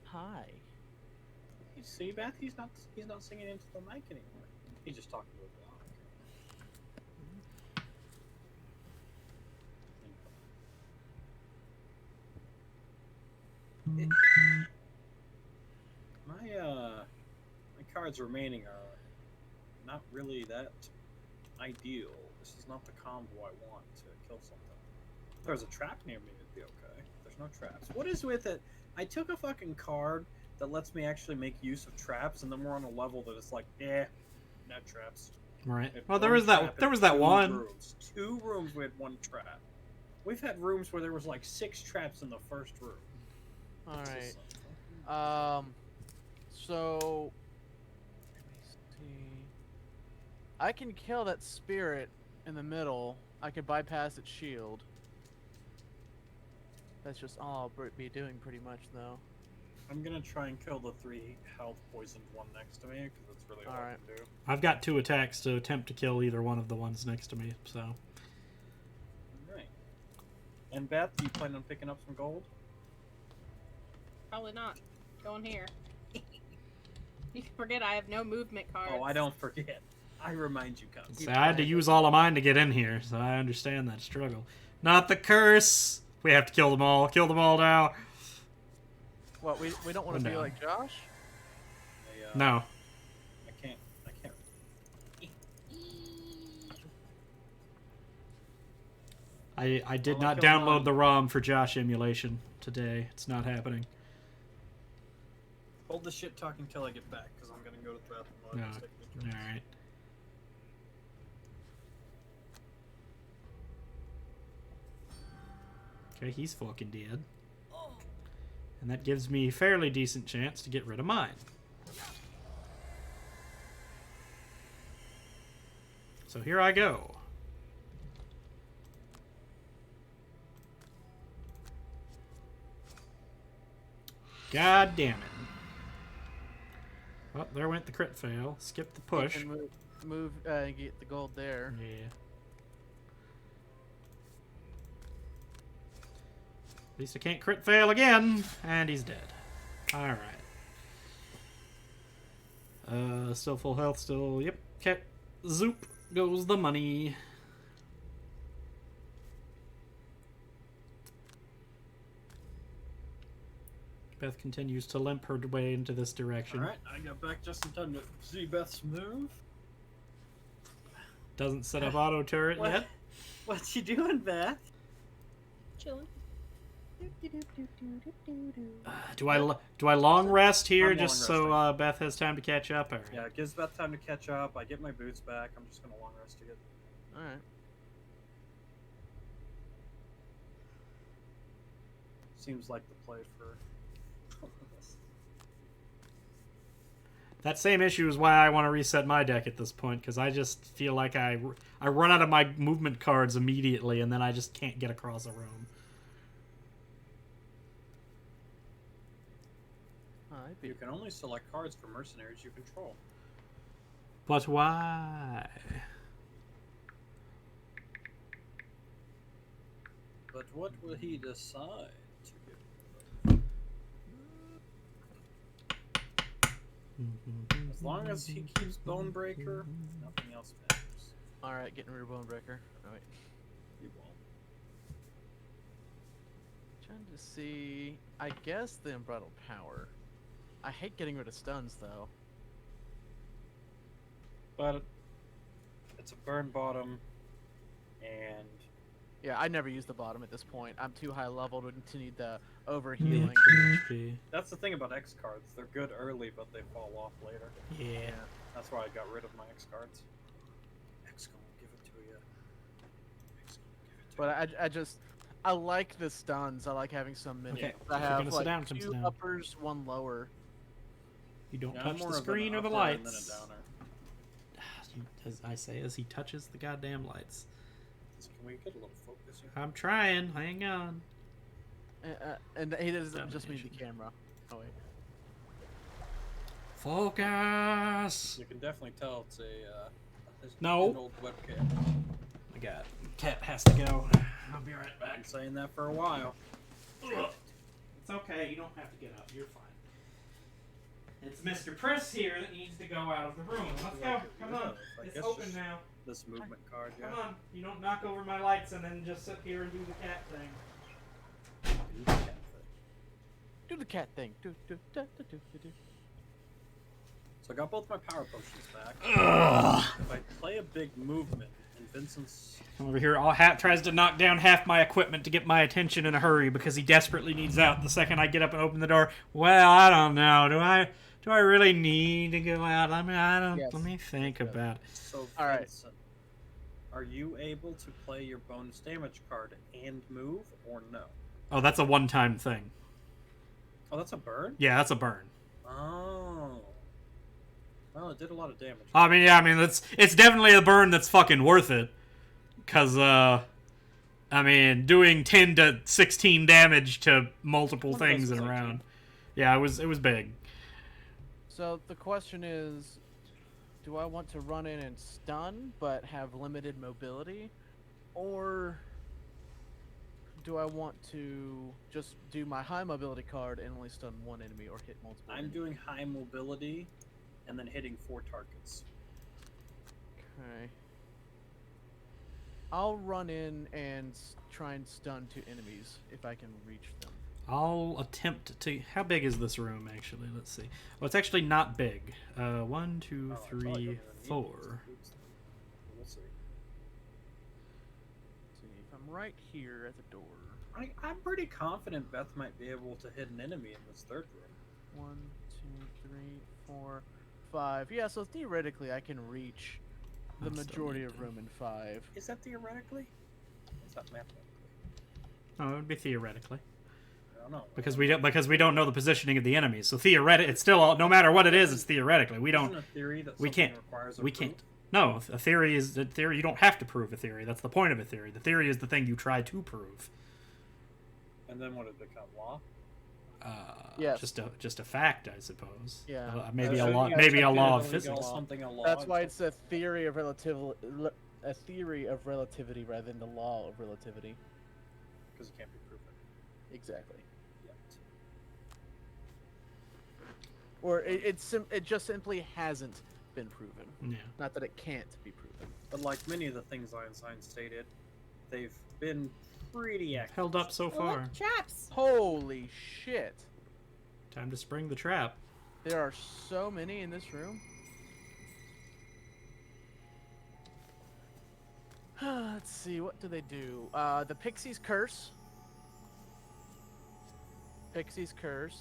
Hi. You see, Beth? He's not singing into the mic anymore. He's just talking to a block. My cards remaining are not really that ideal. This is not the combo I want to kill something. If there's a trap near me, it'd be okay. There's no traps. What is with it? I took a fucking card that lets me actually make use of traps, and then we're on a level that it's like, no traps. Right. We had Well, there one was that. trap There in was that 2 one. Rooms. 2 rooms we had 1 trap. We've had rooms where there was like 6 traps in the first room. All It's right. just like, So let me see. I can kill that spirit in the middle. I could bypass its shield. That's just all I'll be doing pretty much, though. I'm gonna try and kill the 3 health poisoned one next to me because that's really all I can do. I've got 2 attacks to attempt to kill either one of the ones next to me, so. Alright. And Beth, you plan on picking up some gold? Probably not. Going here. You forget I have no movement cards. Oh, I don't forget. I remind you, Cubs. So I had to use all of mine to get in here, so I understand that struggle. Not the curse! We have to kill them all. Kill them all now. What, we don't want to be No. like Josh? No. I can't. I did Well, not kill download mine. the ROM for Josh emulation today. It's not happening. Hold the shit talk until I get back, because I'm gonna go to the bathroom. No. Alright. Okay, he's fucking dead. And that gives me a fairly decent chance to get rid of mine. So here I go. God damn it. Well, there went the crit fail. Skip the push. You can move and get the gold there. Yeah. At least I can't crit fail again. And he's dead. Alright. Still full health, still... Yep. Okay. Zoop goes the money. Beth continues to limp her way into this direction. Alright, I got back just in time to see Beth's move. Doesn't set up auto turret What? yet. What you doing, Beth? Chilling. Do I long rest here I'm just long so resting. Beth has time to catch up? Or... Yeah, it gives Beth time to catch up. I get my boots back. I'm just gonna long rest again. All right. Seems like the play for. That same issue is why I want to reset my deck at this point, because I just feel like I run out of my movement cards immediately, and then I just can't get across a room. Alright. You can only select cards for mercenaries you control. But why? But what will he decide to give? As long as he keeps Bonebreaker, nothing else matters. All right, getting rid of Bonebreaker. Oh, wait. He won't. Trying to see. I guess the Unbridled Power. I hate getting rid of stuns though. But it's a burn bottom, and Yeah, I never use the bottom at this point. I'm too high level to need the overhealing. HP. that's the thing about X cards. They're good early, but they fall off later. Yeah. That's why I got rid of my X cards. X gonna give it to you. X gonna give it to But I like the stuns. I like having so many. Okay, I if you're have gonna sit like down, come sit 2 down. uppers, 1 lower. You don't Yeah, I'm touch more the of an screen or the upper and then lights. a downer. As I say, as he touches the goddamn lights. So can we get a little focus here? I'm trying. Hang on. And he doesn't just mean the Domination. camera. Oh wait. Focus. You can definitely tell it's No. an old webcam. My God. Cat has to go. I'll be right I've back. been saying that for a while. It's okay. You don't have to get up. You're fine. It's Mr. Press here that needs to go out of the room. Let's go. Come on. I It's guess open just now. This movement card, yeah. Come on. You don't knock over my lights and then just sit here and do the cat thing. Do the cat thing. Do the cat thing. Do. So I got both my power potions back. Ugh. If I play a big movement, and Vincent's Come over here. All tries to knock down half my equipment to get my attention in a hurry because he desperately needs out. The second I get up and open the door, well, I don't know. Do I really need to go out? I mean, I don't. Yes. Let me think about it. so All right. Vincent. Are you able to play your bonus damage card and move, or no? Oh, that's a one-time thing. Oh, that's a burn? Yeah, that's a burn. Oh. Well, it did a lot of damage. I mean, yeah, I mean, it's definitely a burn that's fucking worth it. Because, I mean, doing 10 to 16 damage to multiple things in a round. Yeah, it was big. So the question is, do I want to run in and stun, but have limited mobility? Or do I want to just do my high mobility card and only stun one enemy or hit multiple I'm enemies? doing high mobility and then hitting 4 targets. Okay. I'll run in and try and stun 2 enemies if I can reach them. I'll attempt to... How big is this room, actually? Let's see. Well, it's actually not big. 1, 2, Oh, I probably 3, don't even need 4. these. We'll see. See, if I'm right here at the door. I'm pretty confident Beth might be able to hit an enemy in this third room. 1, 2, 3, 4, 5. Yeah, so theoretically I can reach the That's majority still of room in 5. Is that theoretically? Is that mathematically? Oh, it would be theoretically. I don't know. Because we don't know the positioning of the enemies. So theoretically, it's still... No matter what it is, it's theoretically. We don't... Isn't a theory that we something can't. requires a We proof? can't. No, a theory is a theory. You don't have to prove a theory. That's the point of a theory. The theory is the thing you try to prove. And then what, it become law? Yes. Just a fact, I suppose. Yeah. Maybe So a you law. guys Maybe a have to law of literally physics. call something a law. That's why it's a theory of relativity rather than the law of relativity. Because it can't be proven Exactly. yet. Or it just simply hasn't been proven. Yeah. Not that it can't be proven. But like many of the things Einstein stated, they've been pretty accurate. Held up so Oh, far. look, traps. Holy shit! Time to spring the trap. There are so many in this room. Let's see, what do they do? The Pixie's Curse. Pixie's Curse.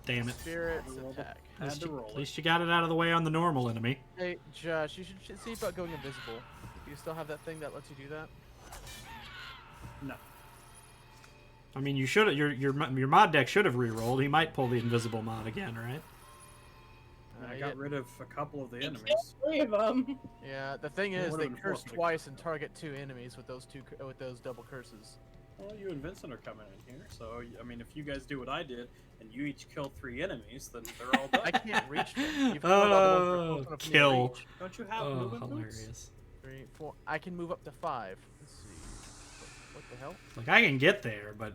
Damn it. Spirit's Roll the- Attack. Had to roll At it. least you got it out of the way on the normal enemy. Hey, Josh, you should see about going invisible. Do you still have that thing that lets you do that? No. I mean, you should. Your mod deck should have re-rolled. He might pull the invisible mod again, right? I Yeah. got rid of a couple of the You enemies. killed 3 of them. Yeah, the thing Well, is, would've they been curse forfeit. twice and target 2 enemies with those double curses. Well, you and Vincent are coming in here, so I mean, if you guys do what I did and you each kill 3 enemies, then they're all done. I can't reach them. You've killed all the ones that are close enough for me to kill. reach. Don't you have Oh, movement boots? hilarious. 3, 4. I can move up to 5. Let's see. What the hell? Like I can get there, but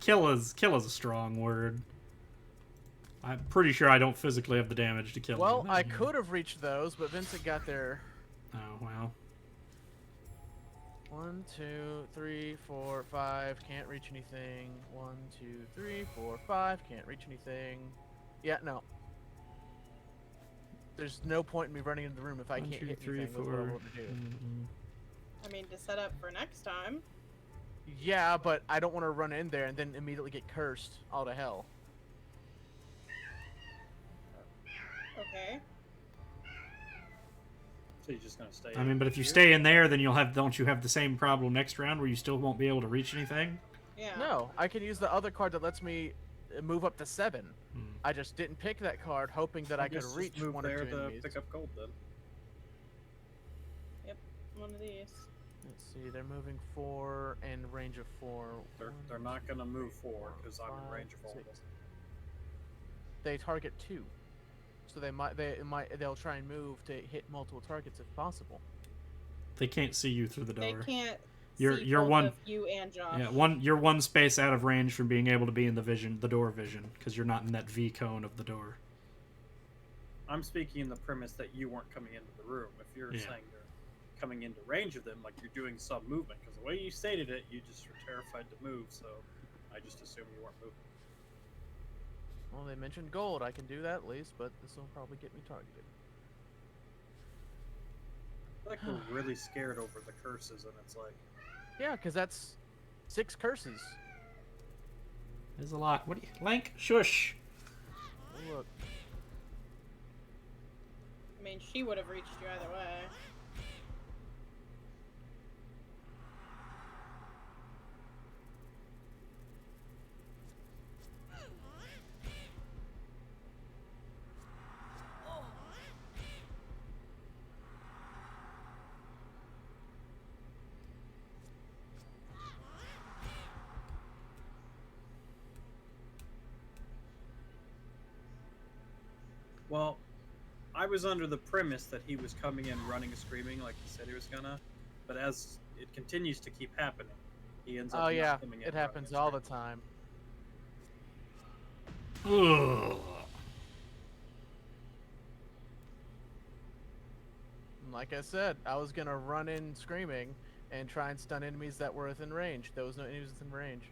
kill is a strong word. I'm pretty sure I don't physically have the damage to kill Well, him. I could have reached those, but Vincent got there. Oh well. 1, 2, 3, 4, 5. Can't reach anything. 1, 2, 3, 4, 5. Can't reach anything. Yeah, no. There's no point in me running into the room if I 1, can't 2, hit 3, anything with what I 4. want to do. I mean, to set up for next time. Yeah, but I don't want to run in there and then immediately get cursed all to hell. Okay. So you're just gonna stay. I mean, but if you here? stay in there, then don't you have the same problem next round where you still won't be able to reach anything? Yeah. No, I can use the other card that lets me move up to 7. Hmm. I just didn't pick that card, hoping that I could guess just reach move 1 there or 2 to enemies. pick up gold then. One of these. Let's see, they're moving 4 and range of 4. They're not gonna move 4 because I'm in 5, range of all of 6. them. They target 2, so they'll try and move to hit multiple targets if possible. They can't see you through the They door. can't You're- see you're both one- of you and Josh. Yeah, you're one space out of range from being able to be in the door vision, because you're not in that V cone of the door. I'm speaking in the premise that you weren't coming into the room. If you're Yeah. saying you're coming into range of them, like you're doing some movement, because the way you stated it, you just were terrified to move, so I just assumed you weren't moving. Well, they mentioned gold. I can do that at least, but this will probably get me targeted. I feel like we're really scared over the curses, and it's like, Yeah, because that's 6 curses. There's a lot. What do you... Link? Shush! Oh, look. I mean, she would have reached you either way. Well, I was under the premise that he was coming in running and screaming like he said he was gonna, but as it continues to keep happening, he ends up Oh not yeah, coming in. it running happens and all the screaming. time. Ugh. And like I said, I was gonna run in screaming and try and stun enemies that were within range. There was no enemies within range.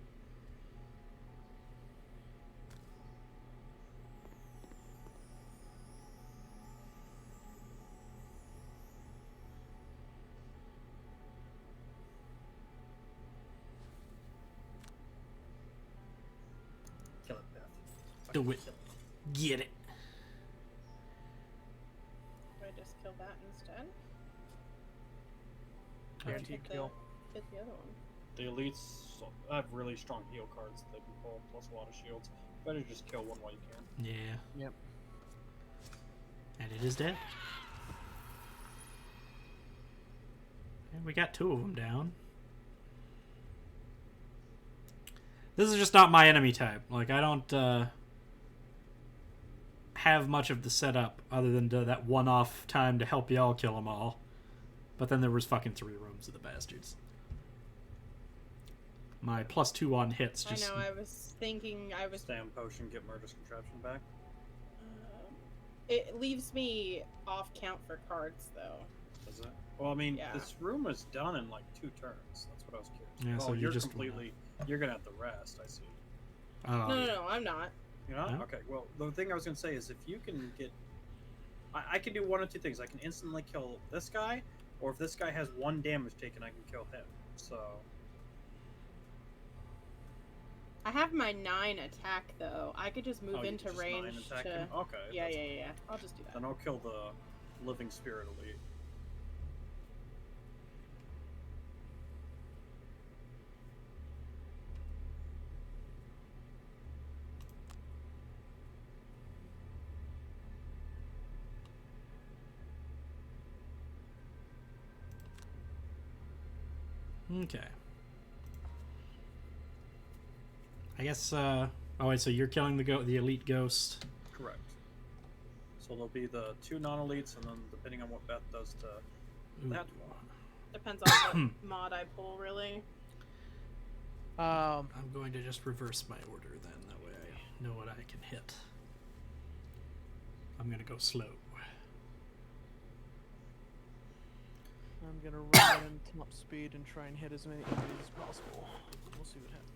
Kill it, Beth. Do Fucking it. kill Get it. Do I just kill that instead? Guaranteed kill. Hit the other one. The elites have really strong heal cards that they can pull, plus a lot of shields. Better just kill one while you can. Yeah. Yep. And it is dead. And we got 2 of them down. This is just not my enemy type. Like, I don't have much of the setup other than that one-off time to help y'all kill them all. But then there was fucking 3 rooms of the bastards. My +2 on hits just... I know, I was thinking I was... Stam potion, get murderous contraption back. It leaves me off count for cards, though. Does it? Well, I mean, Yeah. this room was done in like 2 turns. That's what I was curious. Yeah, oh, so you you're just completely. You're gonna have to rest. I see. Oh, No, no, no, I'm not. You know? No? Okay. Well, the thing I was gonna say is if you can get, I can do one of 2 things. I can instantly kill this guy, or if this guy has 1 damage taken, I can kill him. So. I have my 9 attack, though. I could just move Oh, you into can just 9 range attack to... him? Okay. Yeah, that's- yeah. I'll just do that. Then I'll kill the living spirit elite. okay. I guess, oh wait, so you're killing the elite ghost. Correct. So there'll be the 2 non-elites, and then depending on what Beth does to Ooh. that one. Depends on what mod I pull, really. I'm going to just reverse my order then, that way I know what I can hit. I'm gonna go slow. I'm gonna run in top speed and try and hit as many enemies as possible. We'll see what happens.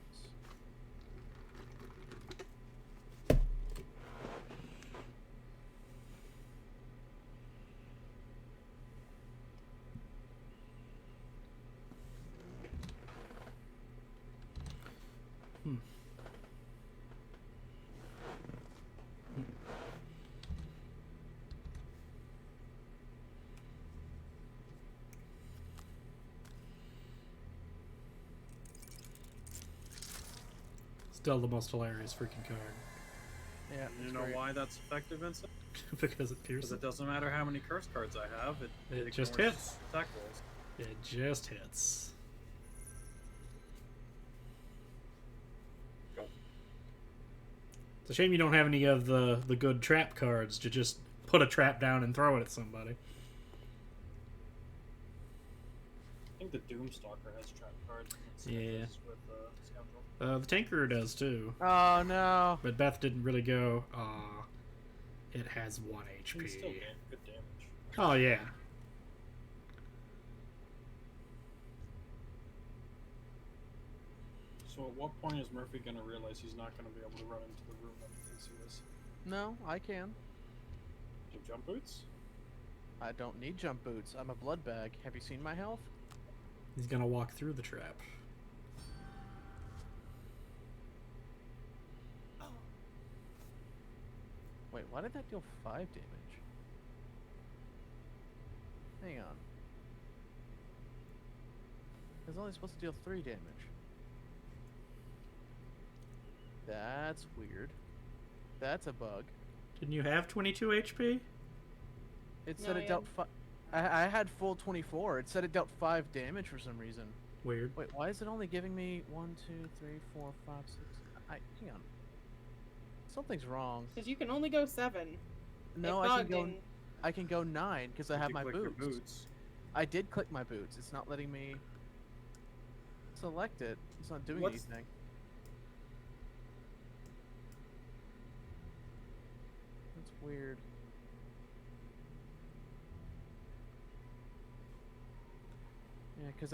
Still the most hilarious freaking card. Yeah, You it's know great. why that's effective, Vincent? Because it Because pierces. it doesn't matter how many curse cards I have, It just ignores hits. attack rolls. It just hits. Go. It's a shame you don't have any of the good trap cards to just put a trap down and throw it at somebody. I think the Doomstalker has trap cards. Yeah. With Scoundrel. The Tanker does too, Oh no! but Beth didn't really go. It has 1 HP. He's still good damage. Oh yeah. So at what point is Murphy gonna realize he's not gonna be able to run into the room that he thinks he is? No, I can. Do you have jump boots? I don't need jump boots. I'm a blood bag. Have you seen my health? He's gonna walk through the trap. Wait, why did that deal 5 damage? Hang on. It's only supposed to deal 3 damage. That's weird. That's a bug. Didn't you have 22 HP? It No, said I it dealt I had full 24. It said it dealt 5 damage for some reason. Weird. Wait, why is it only giving me 1, 2, 3, 4, 5, 6? Hang on. Something's wrong. Because you can only go 7. No, It I can bugged go. and I can go 9 because I If have you my click your boots. boots. I did click my boots. It's not letting me select it. It's not doing What's- anything. That's weird. Yeah, because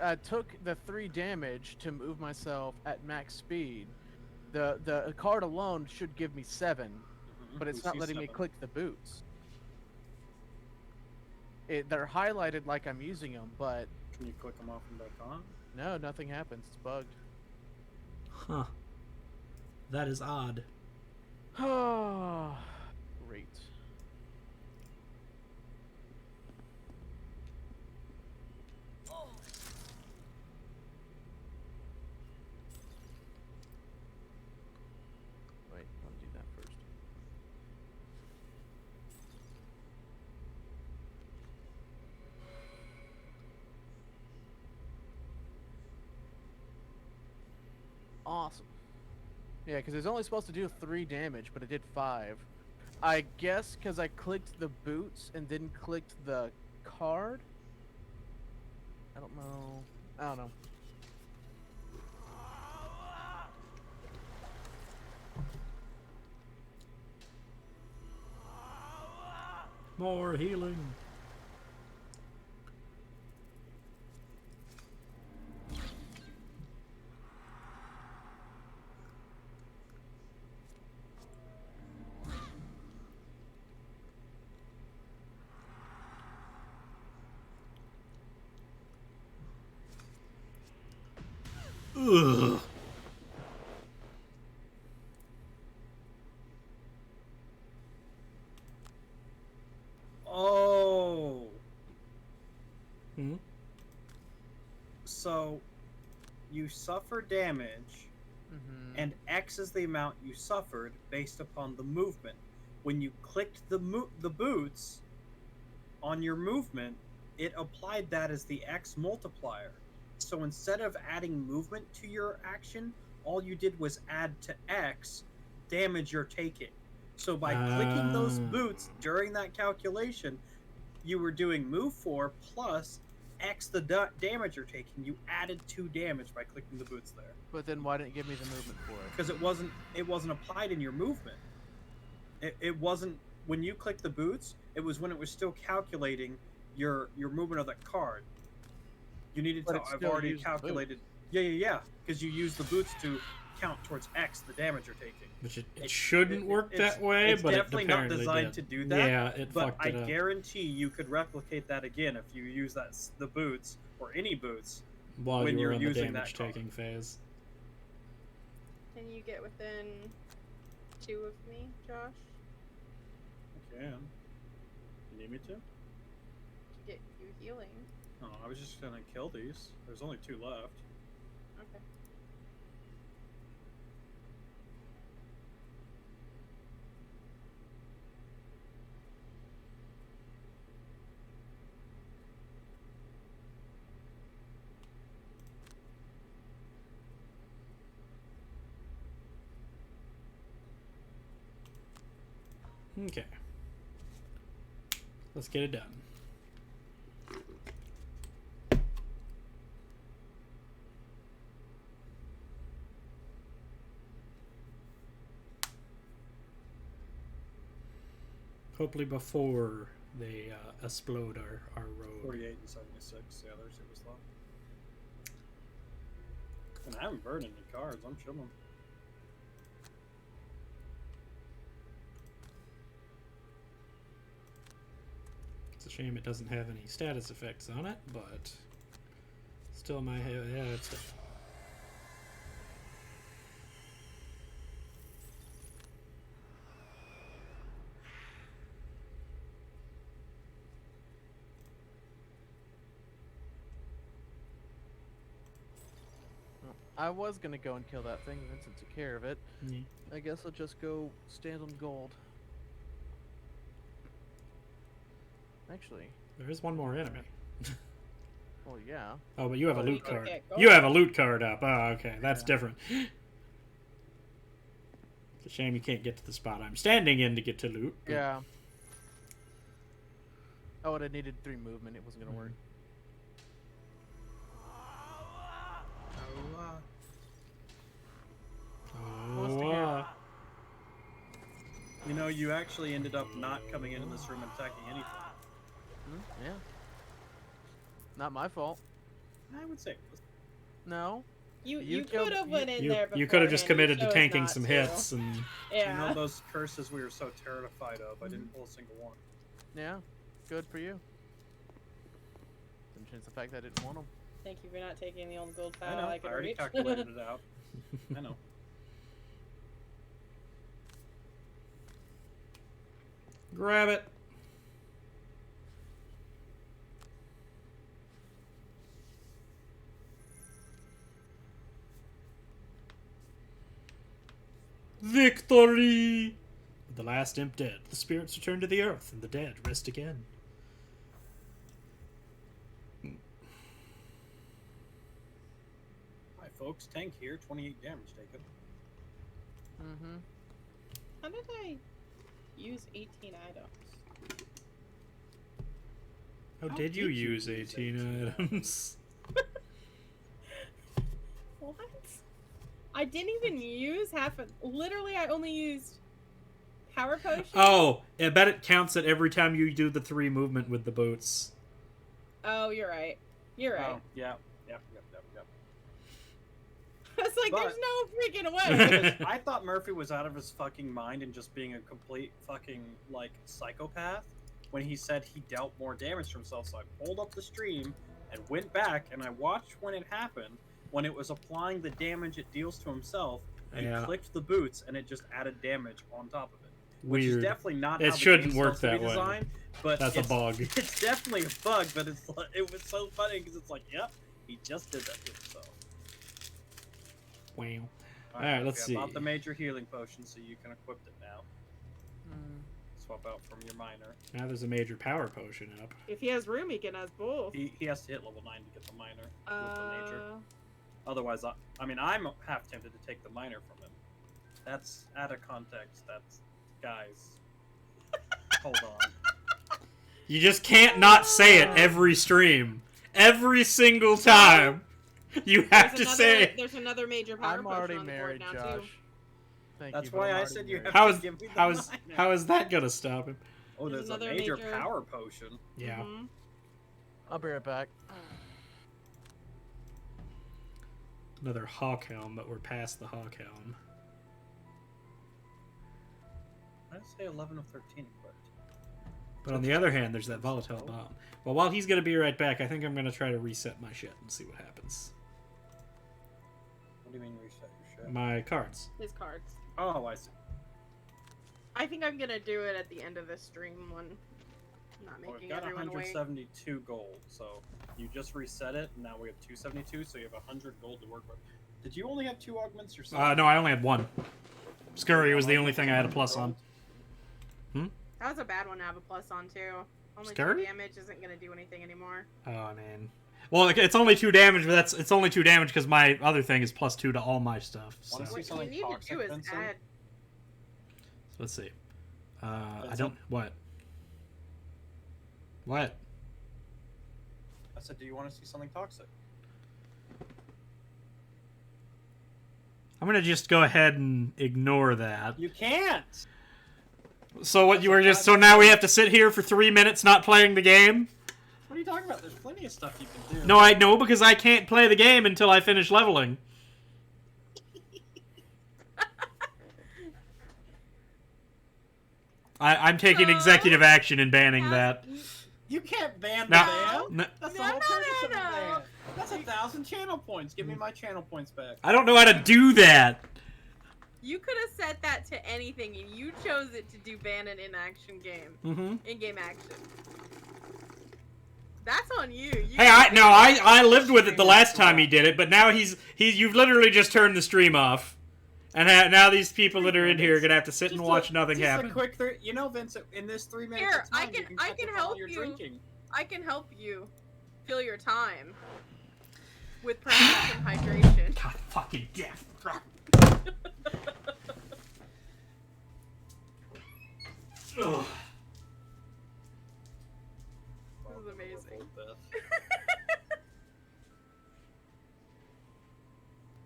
I took the 3 damage to move myself at max speed. The card alone should give me 7, but We it's not see letting me 7. click the boots. They're highlighted like I'm using them, but Can you click them off and back on? no, nothing happens. It's bugged. Huh. That is odd. Oh, great. Wait, let me do that first. Awesome. Yeah, because it's only supposed to do 3 damage, but it did 5. I guess because I clicked the boots and didn't click the card. I don't know. I don't know. More healing. Ugh. Oh. Hmm? So, you suffer damage, Mm-hmm. and X is the amount you suffered based upon the movement. When you clicked the boots on your movement, it applied that as the X multiplier. So instead of adding movement to your action, all you did was add to X damage you're taking. So by clicking those boots during that calculation, you were doing move 4 plus X the damage you're taking. You added 2 damage by clicking the boots there. But then why didn't it give me the movement for it? Because it wasn't applied in your movement. It wasn't when you clicked the boots, it was when it was still calculating your movement of that card. You needed But to it have still already used the calculated. Yeah. Because you use the boots to count towards X the damage you're taking. Which it shouldn't work that way, it's but definitely it not apparently designed did. to do that. Yeah, it But fucked I it up. guarantee you could replicate that again if you use the boots or any boots. While when you were you're in the using that damage taking phase. can you get within 2 of me, Josh? I can. You need me to? To get you healing. Oh, I was just gonna kill these. There's only 2 left. Okay. Okay. Let's get it done. Hopefully before they explode our road. 48 and 76. Yeah, there's 2 was left. And I haven't burned any cards. I'm chilling. It's a shame it doesn't have any status effects on it, but still might have. Yeah, it's. I was gonna go and kill that thing. Vincent took care of it. Yeah. I guess I'll just go stand on gold. Actually, There is one more enemy. well, yeah. Oh, but you have a Oh, loot you card. get gold. You have a loot card up. Oh, okay, that's Yeah. different. It's a shame you can't get to the spot I'm standing in to get to loot. but- Yeah. I would have needed 3 movement. It wasn't gonna work. Wants to Oh, hear- You know, you actually ended up not coming into this room and attacking anything. Yeah. Not my fault. I would say it was. No. You You could have went in You, there. you could have just beforehand, committed you to chose tanking not some to. hits and Yeah. You know those curses we were so terrified of? I didn't pull a single one. Yeah. Good for you. Didn't change the fact that I didn't want them. Thank you for not taking the old gold I tile know. I I could already reach. calculated it out. I know. grab it. Victory! With the last imp dead, the spirits return to the earth, and the dead rest again. Hi, folks. Tank here. 28 damage taken. Mm-hmm. How did I use 18 items? How How did you did you use use 18 items? What? I didn't even use half of. Literally, I only used power potion. Oh, I bet it counts it every time you do the 3 movement with the boots. Oh, you're right. You're right. Oh, yeah. Yep. I was like, But- there's no freaking way. I thought Murphy was out of his fucking mind and just being a complete fucking, like, psychopath when he said he dealt more damage to himself. So I pulled up the stream and went back and I watched when it happened, when it was applying the damage it deals to himself, and Yeah. clicked the boots and it just added damage on top of it. Which is Weird. definitely not It how the shouldn't game's work supposed to be that way. designed, but That's a it's- bug. It's definitely a bug, but it's like, it was so funny because it's like, yep, he just did that to himself. Wow. Alright, let's I bought see. the major healing potion, so you can equip it now. Mm. Swap out from your minor. Now there's a major power potion up. If he has room, he can have both. He has to hit level 9 to get the minor with the major. Uh, Otherwise, I mean, I'm half tempted to take the minor from him. That's out of context. That's guys. Hold on. You just can't not say it every stream. Every single time. You have to say it. There's another major power I'm potion already on the married, board now Josh. too. Thank That's you, but why I'm I already said you married. have How to is give me the how is minor. how is that gonna stop him? Oh, There's there's a another major major- power potion. Yeah. Mhm. I'll be right back. Another hawk helm, but we're past the hawk helm. I did say 11 of 13 equipped. But on the other hand, there's that volatile bomb. Well, while he's gonna be right back, I think I'm gonna try to reset my shit and see what happens. What do you mean reset your shit? My cards. His cards. Oh, I see. I think I'm gonna do it at the end of the stream when I'm not Well, we've making got everyone wait. 172 gold, so you just reset it, and now we have 272, so you have 100 gold to work with. Did you only have 2 augments yourself? No, I only had 1. Scurry was the only thing I had a plus on. That was a bad one to have a plus on too. Only 2 Scary? damage isn't gonna do anything anymore. Oh man. Well, it's only 2 damage, but it's only 2 damage because my other thing is +2 to all my stuff. So Wanna see What you something need to toxic, do is Vincent? add. let's see. I Vincent? don't. What? What? I said, do you want to see something toxic? I'm gonna just go ahead and ignore that. You can't! So what you were just so now we have to sit here for 3 minutes not playing the game? What are you talking about? There's plenty of stuff you can do. No, I know because I can't play the game until I finish leveling. I'm taking executive action in banning that. You can't ban the No. ban! No, That's the No, whole no, purpose of no, the no. ban! That's 1,000 channel points! Give me my channel points back. I don't know how to do that. You could have set that to anything, and you chose it to do ban an in-action game, Mm-hmm. in-game action. That's on you. Hey, I lived with it the last time he did it, but now you've literally just turned the stream off, and now these people that are in here are gonna have to sit and watch nothing happen. A quick you know, Vincent, in this 3 minutes Here, of time, I can- you can I catch can up on all help your you. drinking. I can help you fill your time with perhaps some hydration. God fucking death.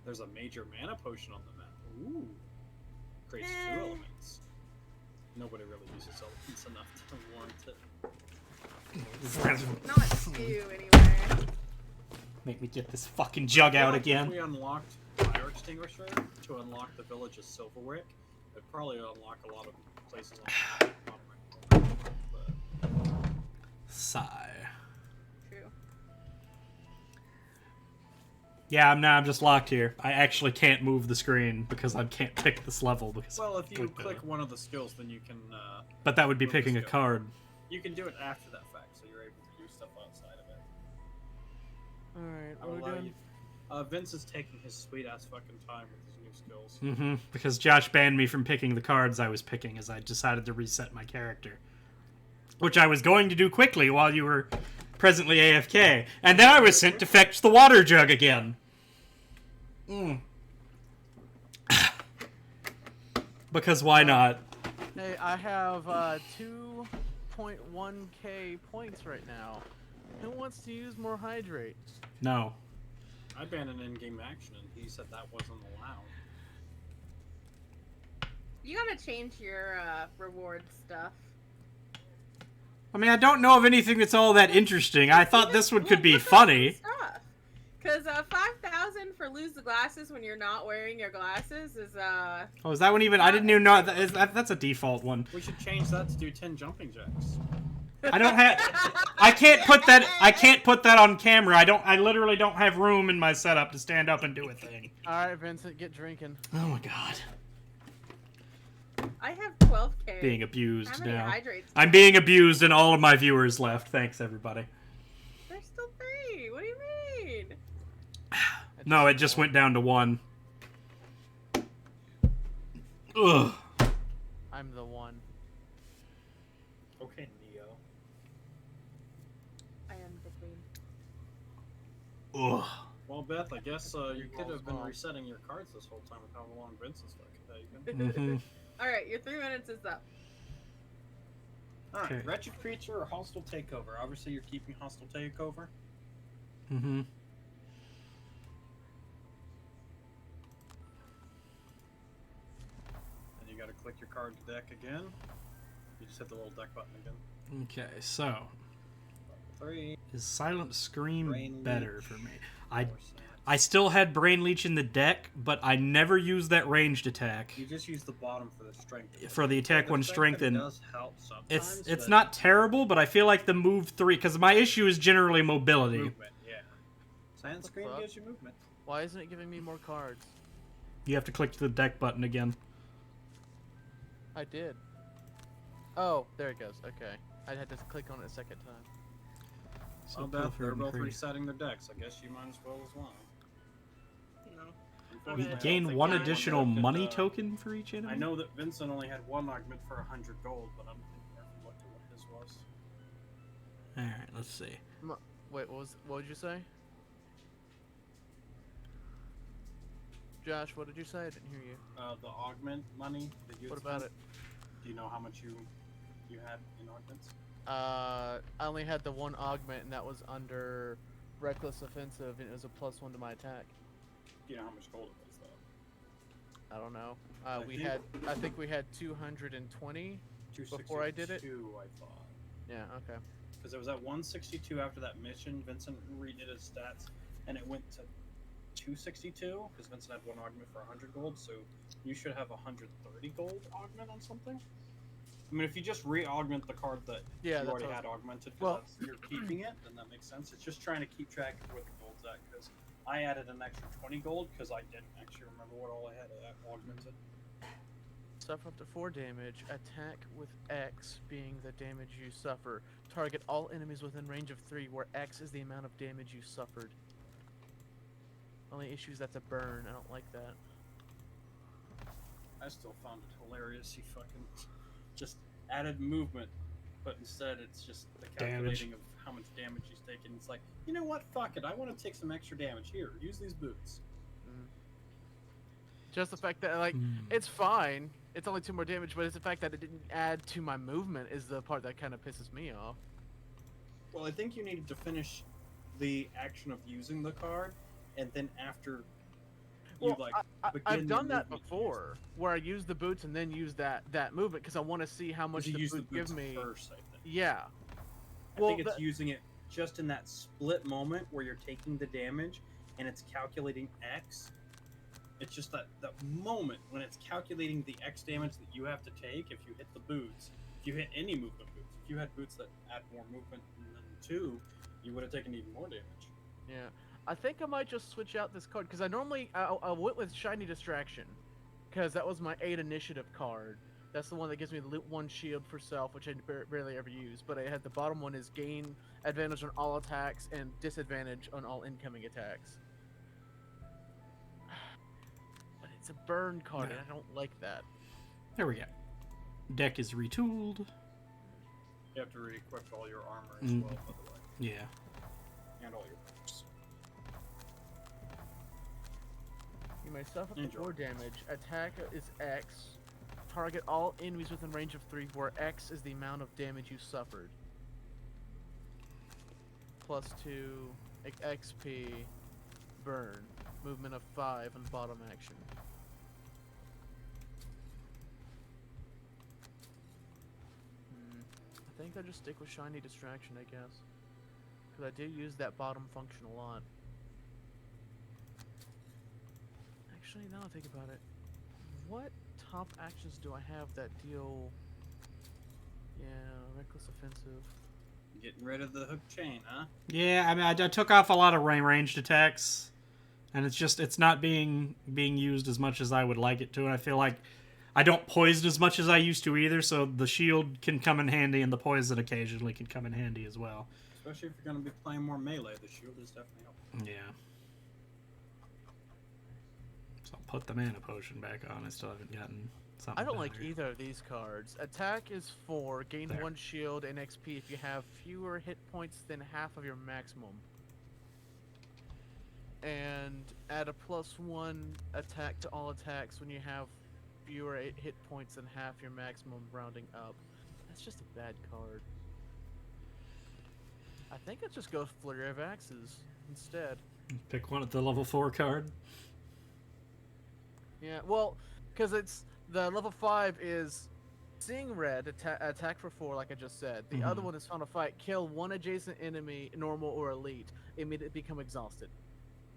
There's a major mana potion on the map. Ooh. Creates 2 elements. Nobody really uses elements enough to warrant it. Not 2 anyway. Make me get this fucking jug out If again. we unlocked Fire Extinguisher to unlock the village of Silverwick, it'd probably unlock a lot of places on the map. But Sigh. True. Yeah, I'm just locked here. I actually can't move the screen because I can't pick this level because. well, if you Click click one of the skills, then you can. But that would be move the picking a skill. card. You can do it after that fact, so you're able to do stuff outside of it. Alright, I what will are we allow doing? you. Vince is taking his sweet ass fucking time with his new skills. Mm-hmm. Because Josh banned me from picking the cards I was picking as I decided to reset my character. Which I was going to do quickly while you were presently AFK. And then I was sent to fetch the water jug again. Because why not? Hey, I have 2.1k points right now. Who wants to use more hydrate? No. I banned an in-game action, and he said that wasn't allowed. You gotta change your reward stuff. I mean, I don't know of anything that's all that interesting. I thought this one could be funny. Because 5,000 for lose the glasses when you're not wearing your glasses is Oh, is that one even? I didn't even know that's a default one. We should change that to do 10 jumping jacks. I don't have. I can't put that on camera. I literally don't have room in my setup to stand up and do a thing. Alright, Vincent, get drinking. Oh my god. I have 12k. Being abused How many now. hydrates? I'm being abused and all of my viewers left. Thanks, everybody. There's still 3. What do you mean? No, it just went down to 1. Ugh. I'm the one. Okay, Neo. I am the queen. Ugh. Well, Beth, I guess you could have been Well. resetting your cards this whole time with how long Vincent's fucking taking. Mm-hmm. Alright, your 3 minutes is up. Alright, Okay. Wretched Creature or Hostile Takeover? Obviously, you're keeping Hostile Takeover. Mm-hmm. And you gotta click your card to deck again. You just hit the little deck button again. Okay, so 3, is Silent Scream Brain better Leech. for me? 4 cents. I still had Brain Leech in the deck, but I never used that ranged attack. You just use the bottom for the strength. For the attack one strengthen. Does help sometimes. It's but not terrible, but I feel like the move 3, because my issue is generally mobility. movement. Yeah. Silent the Scream fuck? gives you movement. Why isn't it giving me more cards? You have to click the deck button again. I did. Oh, there it goes. Okay. I had to click on it a second time. So Well, Beth, Pilfer they're and both Creed. resetting their decks. I guess you might as well as well. No. Unfortunately, I don't Gain think one anyone additional could, money token for each enemy? I know that Vincent only had one augment for 100 gold, but I'm thinking I looked at what his was. Alright, let's see. Wait, what would you say? Josh, what did you say? I didn't hear you. The augment money that you What had about spent, it? Do you know how much you had in augments? I only had the one augment, and that was under Reckless Offensive, and it was a +1 to my attack. Do you know how much gold it was, though? I don't know. I think we had 220. Before I did it? 262, I thought. Yeah, okay. Because it was at 162 after that mission. Vincent redid his stats, and it went to 262 because Vincent had one augment for 100 gold. So you should have 130 gold augment on something. I mean, if you just re-augment the card that Yeah, you that's already what- had augmented, Well- because you're keeping it, then that makes sense. It's just trying to keep track of where the gold's at. Because I added an extra 20 gold because I didn't actually remember what all I had augmented. Suffer up to 4 damage. Attack with X being the damage you suffer. Target all enemies within range of 3, where X is the amount of damage you suffered. Only issue is that's a burn. I don't like that. I still found it hilarious. He fucking just added movement, but instead it's just the calculating of how much damage he's taking. It's like, you know what? Fuck it. I want to take some extra damage. Here, use these boots. Just the fact that, like, it's fine. It's only 2 more damage, but it's the fact that it didn't add to my movement is the part that kind of pisses me off. Well, I think you needed to finish the action of using the card, and then after you Well, like begin I've the done that movement before, where I use the boots and then use that movement because I want to see how much Because you the use the boot give boots me. first, I think. Yeah. I Well, think it's using it just in that split moment where you're taking the damage and it's calculating X. It's just that moment when it's calculating the X damage that you have to take if you hit the boots. If you hit any movement boots. If you had boots that add more movement than 2, you would have taken even more damage. Yeah, I think I might just switch out this card because I went with Shiny Distraction because that was my 8 initiative card. That's the one that gives me the 1 shield for self, which I barely ever use. But I had the bottom one is gain advantage on all attacks and disadvantage on all incoming attacks. But it's a burn card, and I don't like that. There we go. Deck is retooled. You have to re-equip all your armor as well, by the way. Yeah. And all your boots. You may suffer Enjoy. 4 damage. Attack is X. Target all enemies within range of 3, where X is the amount of damage you suffered. Plus 2 XP. Burn. Movement of 5 on bottom action. I think I'll just stick with Shiny Distraction, I guess. Because I do use that bottom function a lot. Actually, now I think about it, what top actions do I have that deal... Yeah, Reckless Offensive. Getting rid of the hook chain, huh? Yeah, I mean, I took off a lot of ranged attacks, and it's not being used as much as I would like it to, and I feel like I don't poison as much as I used to either, so the shield can come in handy, and the poison occasionally can come in handy as well. Especially if you're going to be playing more melee, the shield is definitely helpful. Yeah. So I'll put the mana potion back on. I still haven't gotten something I don't like better. either of these cards. Attack is 4, gain There. 1 shield and XP if you have fewer hit points than half of your maximum. And add a +1 attack to all attacks when you have fewer hit points than half your maximum, rounding up. That's just a bad card. I think I'll just go Flurry of Axes instead. Pick one at the level 4 card. Yeah, well, because it's the level 5 is Seeing Red, attack for 4, like I just said. The other one is Final Fight, kill 1 adjacent enemy, normal or elite, immediately become exhausted.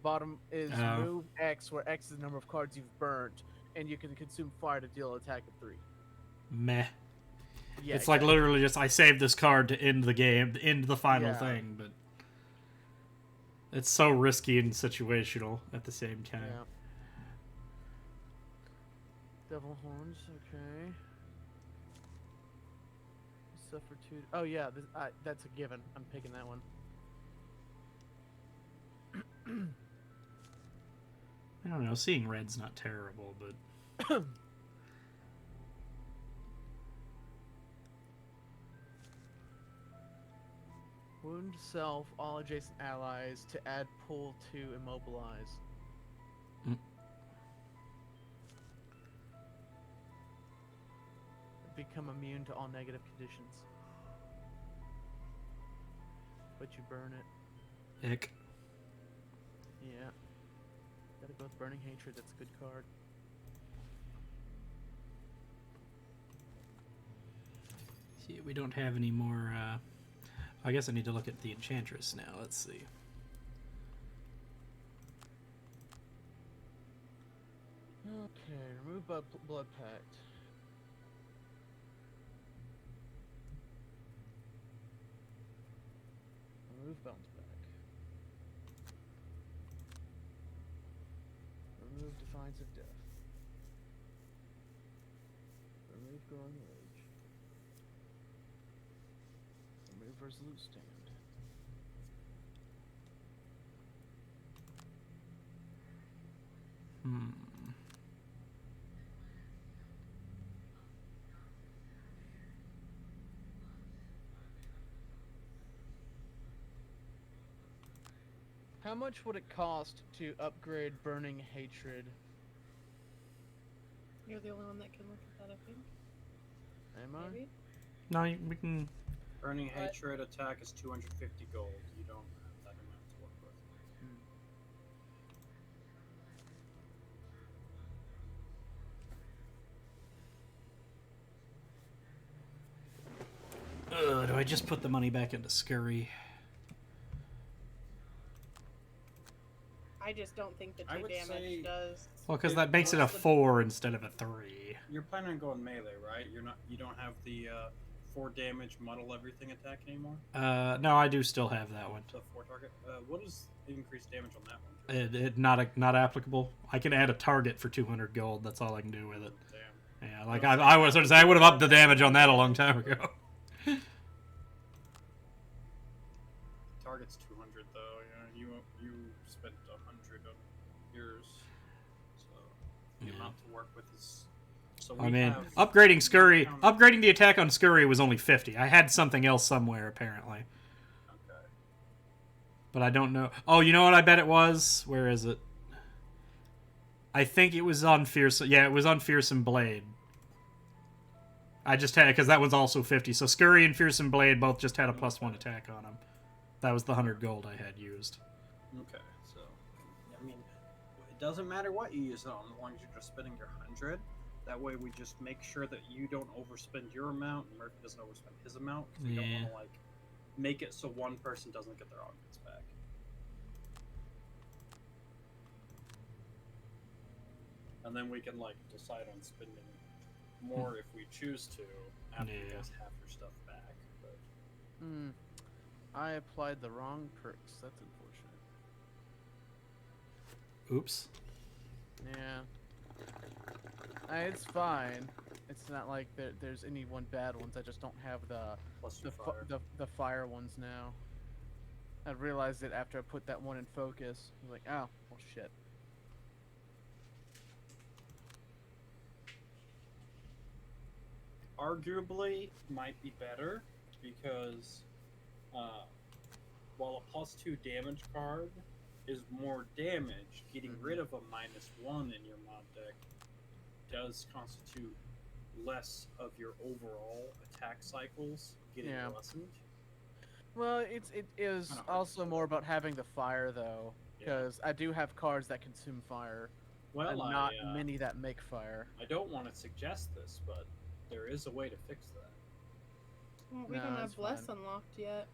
Bottom is move X, where X is the number of cards you've burnt, and you can consume fire to deal attack of 3. Meh. Yeah, It's like literally just I saved this card to end the game, to end the final Yeah. thing, but it's so risky and situational at the same time. Yeah. Devil Horns, okay. Suffer 2. Oh yeah, that's a given. I'm picking that one. I don't know. Seeing Red's not terrible, but Wound self, all adjacent allies to add pull to immobilize. Mm. Become immune to all negative conditions. But you burn it. ick. Yeah. Gotta go with Burning Hatred, that's a good card. See, we don't have any more. I guess I need to look at the Enchantress now. Let's see. Okay, remove Blood Pact. Remove Bounce Back. Remove Defiance of Death. Remove Growing Rage. Remove Resolute Stand. How much would it cost to upgrade Burning Hatred? You're the only one that can look at that, I think. Am I? Maybe? No, we can. Burning What? Hatred attack is 250 gold. You don't have that amount to work with. Do I just put the money back into Scurry? I just don't think the I 2 would damage say- does. Well, because It that makes it a was the- 4 instead of a 3. You're planning on going melee, right? You don't have the 4 damage muddle everything attack anymore. No, I do still have that one. The 4 target. What is increased damage on that one? It not applicable. I can add a target for 200 gold. That's all I can do with it. Damn. Yeah, like I was sort of say, I would have upped the damage on that a long time ago. Target's 200 though. Yeah, you spent 100 on yours, so the Yeah. amount to work with is. So I we mean, have upgrading Scurry, upgrading the attack on Scurry was only 50. I had something else somewhere apparently, Okay. but I don't know. Oh, you know what? I bet it was. Where is it? I think it was on Fearsome. Yeah, it was on Fearsome Blade. I just had because that was also 50. So Scurry and Fearsome Blade both just had a +1 attack on them. That was the 100 gold I had used. Okay, so I mean, it doesn't matter what you use it on, as long as you're just spending your 100. That way, we just make sure that you don't overspend your amount, and Murphy doesn't overspend his amount. 'Cause we don't Yeah. want to like make it so one person doesn't get their augments back. And then we can like decide on spending more if we choose to after you Yeah. guys have your stuff back. But I applied the wrong perks. That's unfortunate. Oops. Yeah. It's fine. It's not like there's any one bad ones. I just don't have the plus the, your fi- fire. the fire ones now. I realized it after I put that one in focus. I was like, oh, well, shit. Arguably might be better because while a +2 damage card is more damage, getting rid of a -1 in your mod deck does constitute less of your overall attack cycles getting Yeah. lessened. Well, it is Kinda hard to also say. more about having the fire, though. Yeah. Because I do have cards that consume fire, Well, and not many that make fire. I don't want to suggest this, but there is a way to fix that. Well, we No, don't it's have Bless fine. unlocked yet.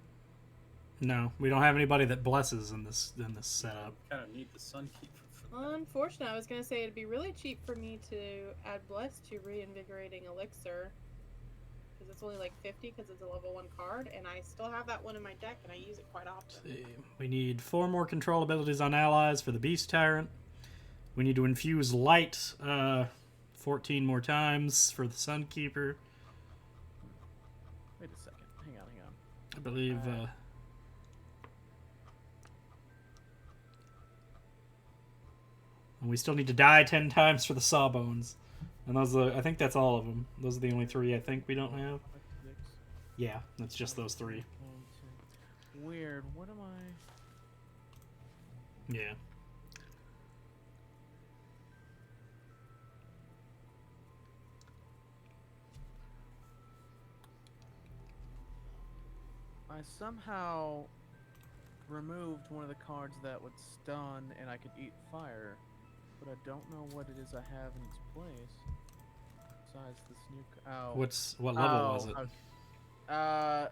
No, we don't have anybody that blesses in this setup. Kind of need the Sunkeeper for that. Unfortunately, I was gonna say it'd be really cheap for me to add Bless to Reinvigorating Elixir. Because it's only like 50 because it's a level 1 card, and I still have that one in my deck, and I use it quite often. We need 4 more control abilities on allies for the Beast Tyrant. We need to infuse light 14 more times for the Sunkeeper. Wait a second. Hang on. I believe. And we still need to die 10 times for the Sawbones. And those are, I think that's all of them. Those are the only 3 I think we don't have. Yeah, that's just those 3. Weird. What am I? Yeah. I somehow removed one of the cards that would stun and I could eat fire, but I don't know what it is I have in its place. Besides this new. Oh. What level was it?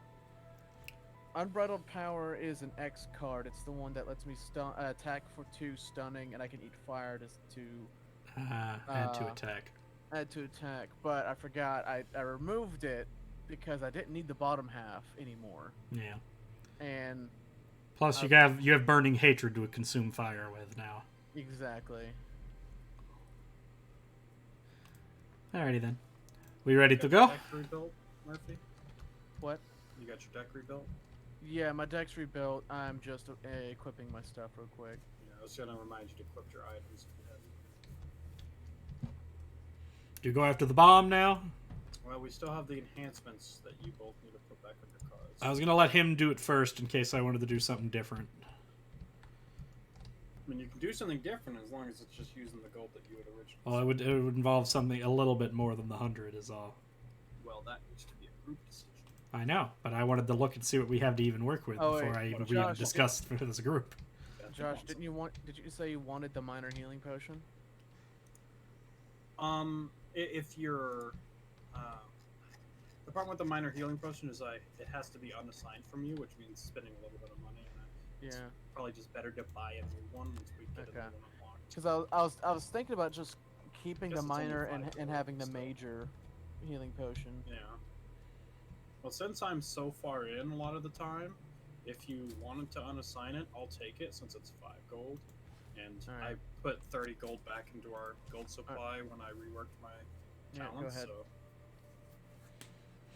Unbridled Power is an X card. It's the one that lets me attack for 2 stunning, and I can eat fire to Add to attack. add to attack. But I forgot I removed it because I didn't need the bottom half anymore. Yeah. And Plus, you have Burning Hatred to consume fire with now. exactly. Alrighty then. We ready to Got your go? deck rebuilt, Murphy? What? You got your deck rebuilt? Yeah, my deck's rebuilt. I'm just equipping my stuff real quick. Yeah, I was gonna remind you to equip your items. Do you go after the bomb now? Well, we still have the enhancements that you both need to put back on your cards. I was gonna let him do it first in case I wanted to do something different. I mean, you can do something different as long as it's just using the gold that you had originally. Well, it would involve something a little bit more than the 100 is all. Well, that needs to be a group decision. I know, but I wanted to look and see what we have to even work with Oh, before wait, we even Josh, discussed it as a group. Josh, did you say you wanted the minor healing potion? If you're, the problem with the minor healing potion is it has to be unassigned from you, which means spending a little bit of money. And it's probably just better to buy a new one once we get a new one unlocked. Because I was thinking about just keeping Guess the it's only minor 5 and gold, having the so- major healing potion. Yeah. Well, since I'm so far in a lot of the time, if you wanted to unassign it, I'll take it since it's 5 gold. And I Alright. put 30 gold back into our gold supply when I reworked my Yeah, talents, go ahead. so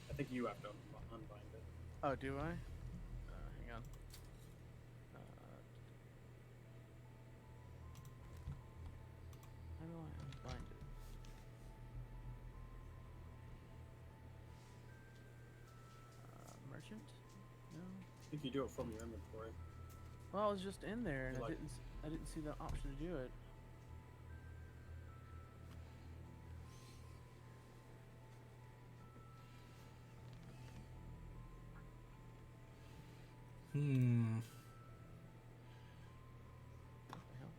I think you have to unbind it. Oh, do I? Hang on. How do I unbind it? Merchant? No. I think you do it from your inventory. Well, I was just in there and You I like- didn't see the option to do it. What the hell?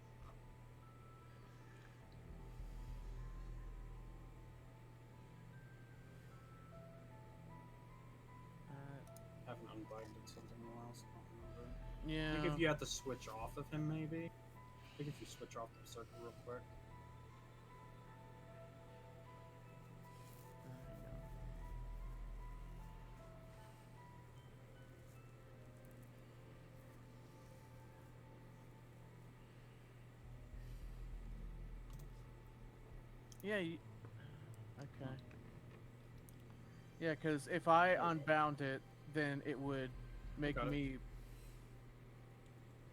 Haven't unbinded something in a while, so I don't remember. I Yeah. think if you have to switch off of him, maybe. I think if you switch off the circle real quick. Hang on. Yeah. Okay. Yeah, because if I unbound it, then it would make got it. me.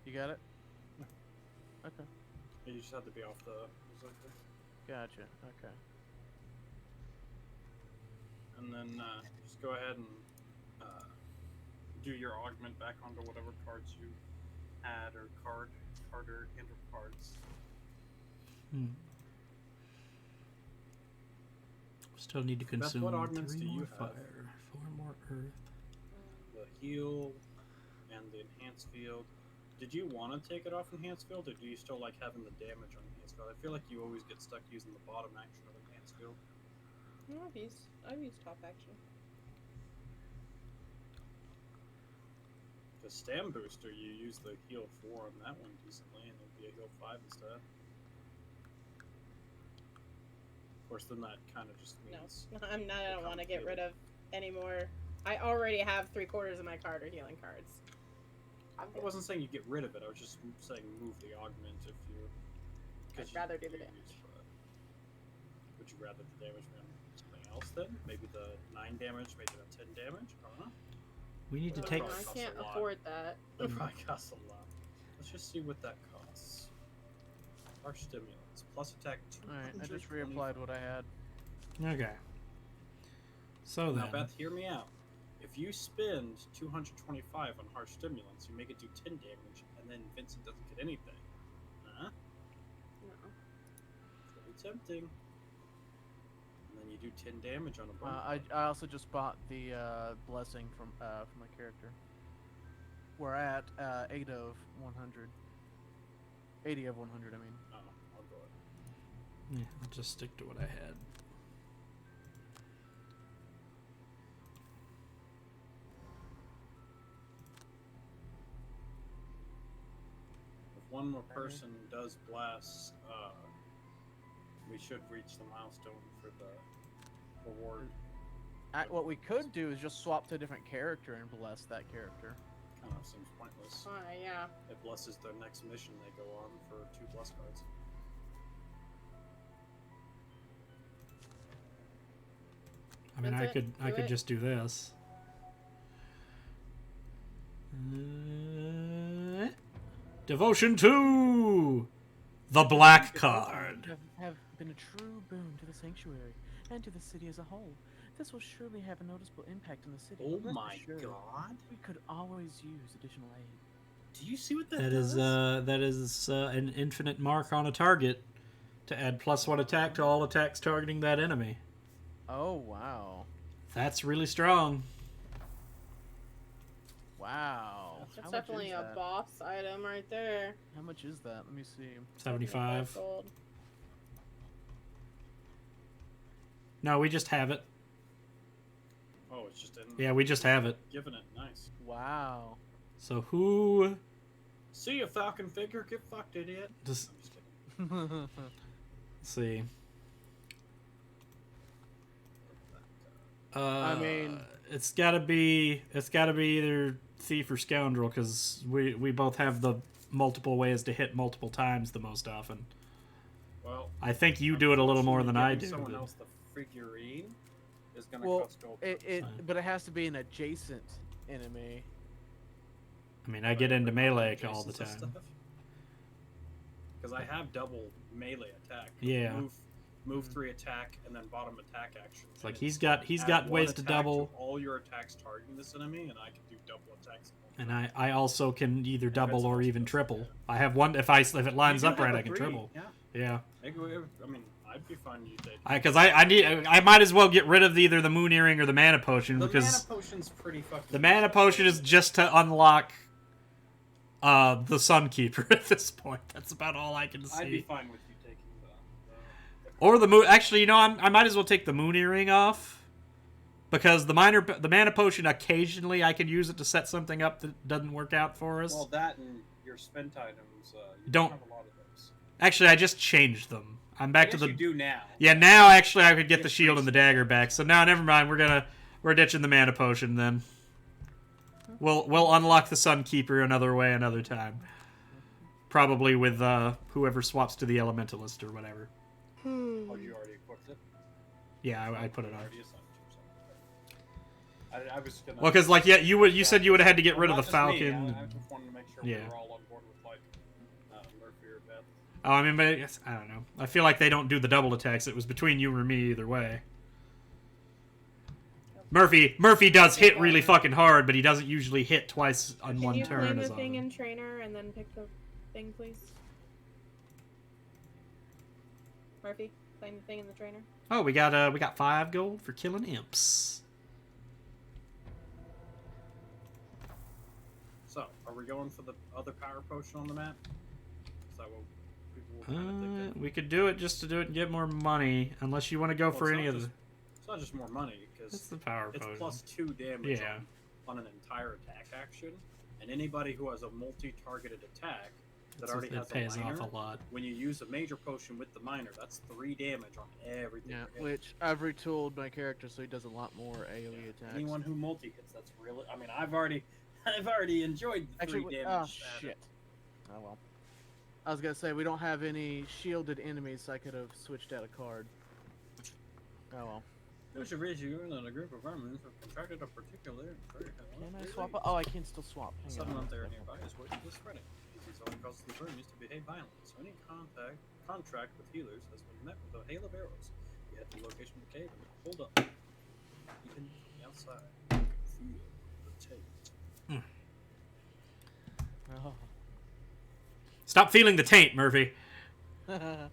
You got it? Okay. You just have to be off the berserker. Gotcha. Okay. And then just go ahead and do your augment back onto whatever cards you had, or card or hand of cards. Still need to Beth, consume what augments 3 do you more have? fire, 4 more earth. The heal and the enhanced field. Did you want to take it off enhanced field, or do you still like having the damage on enhanced field? I feel like you always get stuck using the bottom action of enhanced field. No, I've used top action. The stam booster, you use the heal 4 on that one decently, and it'd be a heal 5 instead. Of course, then that kind of just No, means I don't want to get complicated. rid of any more. I already have 3/4 of my card or healing cards. I wasn't saying you get rid of it. I was just saying move the augment if you. I'd rather do the damage. Would you rather the damage be on something else then? Maybe the 9 damage, maybe the 10 damage. I don't know. We need to Well, take. probably I costs can't a lot. afford that. That probably costs a lot. Let's just see what that costs. Harsh stimulants plus attack. Alright, I just 225. reapplied what I had. Okay. So Now, then, Beth, hear me out. If you spend 225 on harsh stimulants, you make it do 10 damage, and then Vincent doesn't get anything. Huh? No. It's very tempting. And then you do 10 damage on a bonus. I also just bought the blessing from my character. We're at 8 of 100. 80 of 100, I mean. Oh, I'll go ahead. yeah, I'll just stick to what I had. If one more person does blast, we should reach the milestone for the reward. What we could do is just swap to a different character and bless that character. Kind of seems pointless. Yeah. It blesses their next mission they go on for 2 bless cards. I mean, That's it. I Do could it. just do this. Devotion to the black card. Have been a true boon to the sanctuary and to the city as a whole. This will surely have a noticeable impact on the city. Oh but rest my assured, god! We could always use additional aid. Do you see what that That does? is an infinite mark on a target to add +1 attack to all attacks targeting that enemy. Oh, wow. That's really strong. Wow. That's How much definitely is a that? boss item right there. How much is that? Let me see. 75. Gold. No, we just have it. Oh It's just in. Yeah, we just have it. Giving it nice. Wow. So who? See a Falcon figure? Get fucked, idiot. Just I'm just kidding. let's see. I mean, it's gotta be either thief or scoundrel because we both have the multiple ways to hit multiple times the most often. Well, I think you do it a little more than I do. Someone but- else the figurine is gonna well, cost gold. but it has to be an adjacent enemy. I mean, I get into melee all the time. Because I have double melee attack. Yeah. Move 3 attack and then bottom attack action. It's like he's got ways to double. All your attacks targeting this enemy, and I can do double attacks. And I also can either double or even Invincible. triple. I have one if it lines You up can right, have I can a three, triple. Yeah. Yeah. I mean, I'd be fine with you taking. Because I might as well get rid of either the moon earring or the mana potion The because mana potion's pretty fucking. the mana potion is just to unlock the Sunkeeper at this point. That's about all I can see. I'd be fine with you taking the Or the moon. Actually, you know, I might as well take the moon earring off. Because the mana potion, occasionally I can use it to set something up that doesn't work out for us. Well, that and your spent items. You Don't- have a lot of those. Actually, I just changed them. I'm back I to guess the. you do now. Yeah, now actually I could get Get the shield free and the dagger back. So now, never mind. We're ditching the mana potion then. We'll unlock the Sunkeeper another way another time. Probably with whoever swaps to the Elementalist or whatever. Oh, you already equipped it. Yeah, I put it on. Already assigned to yourself. I was gonna. Well, because like yeah, you said you would have had to get rid of Well, the not just me, Falcon. I just wanted to make sure Yeah. we were all on board with like Murphy or Beth. Oh, I mean, but I guess, I don't know. I feel like they don't do the double attacks. It was between you or me either way. Murphy does hit really fucking hard, but he doesn't usually hit twice on Can one you turn. claim as the thing often. in trainer and then pick the thing, please? Murphy, claim the thing in the trainer. Oh, we got 5 gold for killing imps. So, are we going for the other power potion on the map? Is that what people were kind of thinking? We could do it just to do it and get more money, unless you want to go Well, for it's any not of the. It's not just more money It's because the power it's potion. +2 damage Yeah. on an entire attack action, and anybody who has a multi-targeted attack that already has pays a minor, off a lot. when you use a major potion with the minor, that's 3 damage on everything. Yeah, you're hitting. which I've retooled my character so he does a lot more AoE attacks. Anyone who multi-hits, that's really. I mean, I've already enjoyed the 3 Actually, damage. oh shit. Oh well. I was gonna say we don't have any shielded enemies, so I could have switched out a card. Oh well. There's a reason you and a group of vermin have contracted a particular. Can I swap? Oh, I can still swap. Hang Someone on. out there nearby is working to spread it. Disease only causes the vermin to behave violently, so any contract with healers has been met with a hail of arrows. You head to the location of the cave and hold up. Even from the outside, you can feel the taint. Oh. Stop feeling the taint, Murphy. None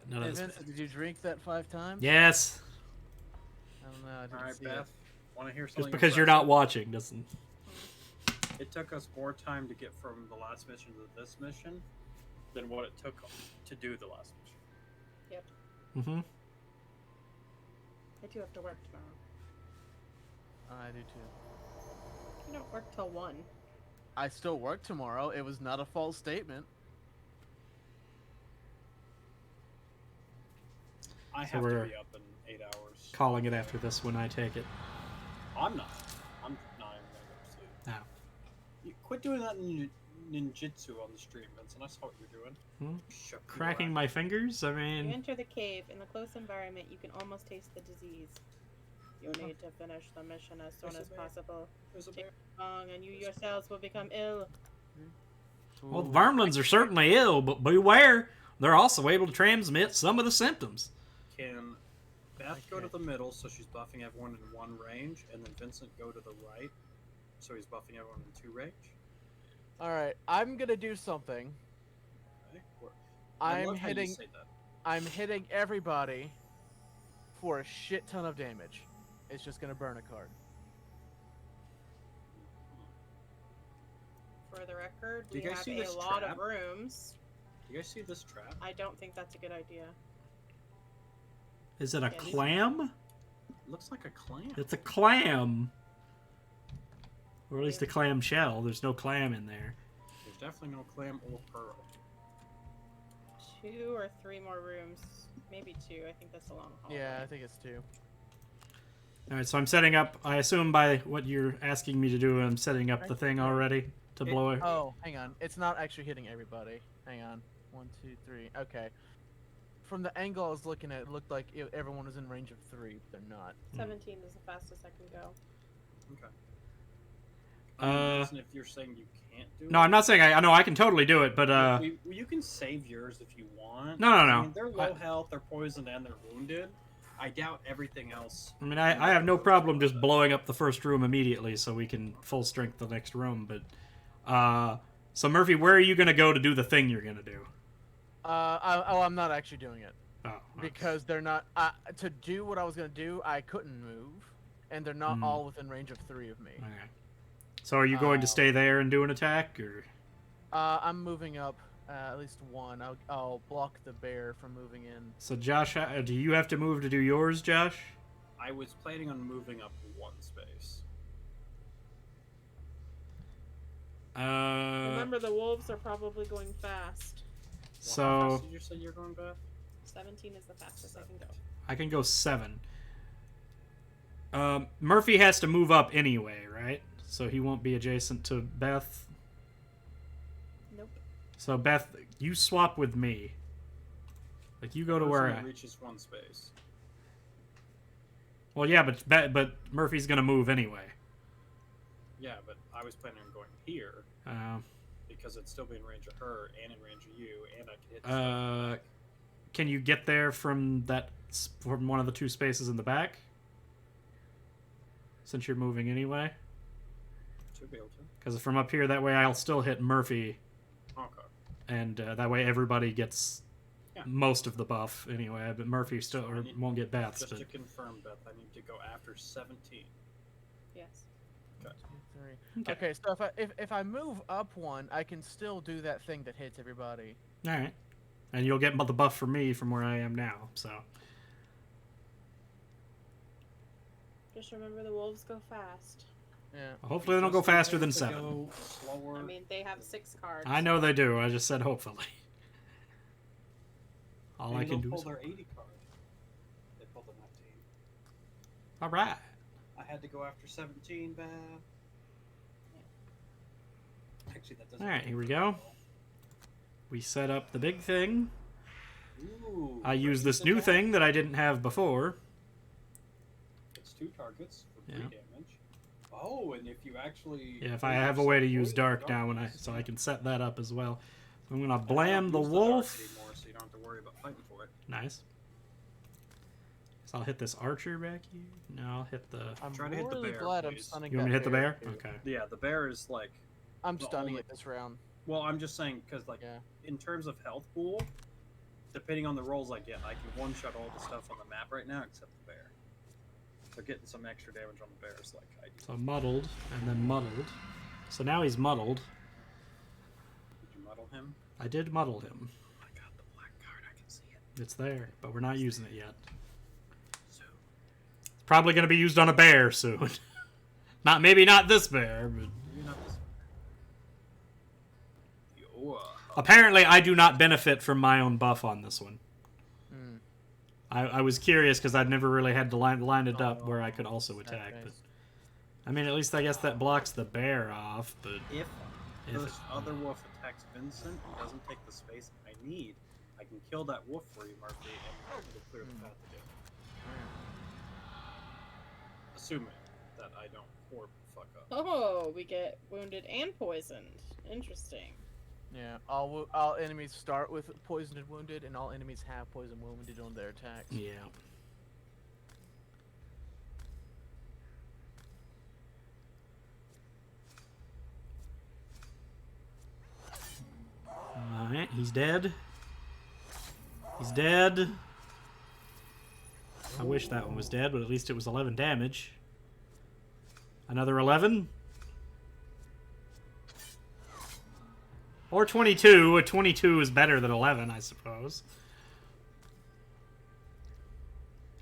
Hey, of this. Vincent, did you drink that 5 times? Yes, I don't know. I didn't Alright, see Beth, want to hear something? just because you're not watching doesn't. It took us more time to get from the last mission to this mission than what it took to do the last mission. Mm-hmm. I do have to work tomorrow. it. I do too. You don't work till 1. I still work tomorrow. It was not a false statement. I So have to we're- be up in 8 hours. Calling it after this when I take it. I'm not. I'm not even gonna go to sleep. No. You quit doing that ninjutsu on the stream, Vincent. I saw what you're doing. Hmm? Shut your Cracking ass. my fingers. I You mean, enter the cave. In the close environment, you can almost taste the disease. You'll need to finish the mission as soon There's as a bear. possible. There's a bear. And you yourselves will become ill. well, the Ooh. Vermlins are certainly ill, but beware, they're also able to transmit some of the symptoms. Can Beth go to the middle so she's buffing everyone in 1 range, and then Vincent go to the right so he's buffing everyone in 2 range? Alright, I'm gonna do something. Okay. I I'm love how you hitting say that. I'm hitting everybody for a shit ton of damage. It's just gonna burn a card. For the record, Do we you guys have see a this lot trap? of rooms. You guys see this trap? I don't think that's a good idea. Is it a Yes. clam? looks like a clam. It's a clam. Or at least a clam shell. There's no clam in there. There's definitely no clam or pearl. 2 or 3 more rooms. Maybe 2. I think that's a long hallway. Yeah, I think it's 2. Alright, so I'm setting up, I assume by what you're asking me to do, I'm setting up the thing already to blow it. Oh, hang on. It's not actually hitting everybody. Hang on. 1, 2, 3. Okay. From the angle I was looking at, it looked like everyone was in range of 3, but they're not. 17 is the fastest I can go. Okay. Uh, If you're saying you can't do it. No, I'm not saying I know I can totally do it, but You can save yours if you want. No. I mean, they're low health, they're poisoned, and they're wounded. I doubt everything else. I mean, I have no problem just blowing up the first room immediately so we can full strength the next room, but so Murphy, where are you gonna go to do the thing you're gonna do? I'm not actually doing it. Oh, okay. Because they're not to do what I was gonna do. I couldn't move, and they're not all within range of 3 of me. Okay. So are you going to stay there and do an attack, or? I'm moving up at least 1. I'll block the bear from moving in. So Josh, do you have to move to do yours, Josh? I was planning on moving up 1 space. Remember, the wolves are probably going fast. So How fast did you say you're going, Beth? 17 is the fastest I can go. I can go 7. Murphy has to move up anyway, right? So he won't be adjacent to Beth. Nope. So Beth, you swap with me. Like you go to where Person reaches 1 space. Well, yeah, but Murphy's gonna move anyway. Yeah, but I was planning on going here because it'd still be in range of her and in range of you, and I could hit. The Can you get there from one of the 2 spaces in the back? Since you're moving anyway. To be able to. Because from up here, that way I'll still hit Murphy, Okay. and that way everybody gets most of the buff anyway. But Murphy still won't get Beth's. Just But to confirm, Beth, I need to go after 17. Yes. Okay. 2, 3. Okay, so if I move up 1, I can still do that thing that hits everybody. all right, and you'll get the buff from me from where I am now. So Just remember, the wolves go fast. Yeah. hopefully they don't go faster than To 7. go slower. I mean, they have 6 cards. I know they do. I just said hopefully. All I Maybe can they'll do pull is their 80 card. They pulled a 19. all right. I had to go after 17, Beth. Actually, that doesn't. All right, here we go. We set up the big thing. Ooh, I use raise this the new damage. thing that I didn't have before. It's 2 targets for 3 Yeah. damage. Oh, and if you actually. Yeah, if I have a way to use dark now, so I can set that up as well. So I'm gonna blam the wolf. Anymore, so you don't have to worry about fighting for it. Nice. So I'll hit this archer back here. No, I'll hit the. I'm Try to hit the really bear, glad I'm please. stunning You want me to hit that the bear? too. Okay. Yeah, the bear is like. I'm the stunning only- it this round. Well, I'm just saying because like Yeah. in terms of health pool, depending on the rolls I get, I can one-shot all the stuff on the map right now except the bear. So getting some extra damage on the bear is like ideal. So muddled and then muddled. So now he's muddled. Did you muddle him? I did muddle him. I got the black card. I can see it. It's there, but we're not using it yet. So It's probably gonna be used on a bear soon. Maybe not this bear, but maybe not this. apparently I do not benefit from my own buff on this one. Hmm. I was curious because I'd never really had to line it up where I could also attack. But I mean, at least I guess that blocks the bear off. But If If this it- other wolf attacks Vincent and doesn't take the space I need, I can kill that wolf for you, Murphy, and it'll clear the path to do it. Assuming that I don't horribly fuck up. Oh, we get wounded and poisoned. Interesting. Yeah, all enemies start with poisoned and wounded, and all enemies have poison and wounded on their attacks. yeah. Alright, he's dead. He's dead. I wish that one was dead, but at least it was 11 damage. Another 11. Or 22. A 22 is better than 11, I suppose.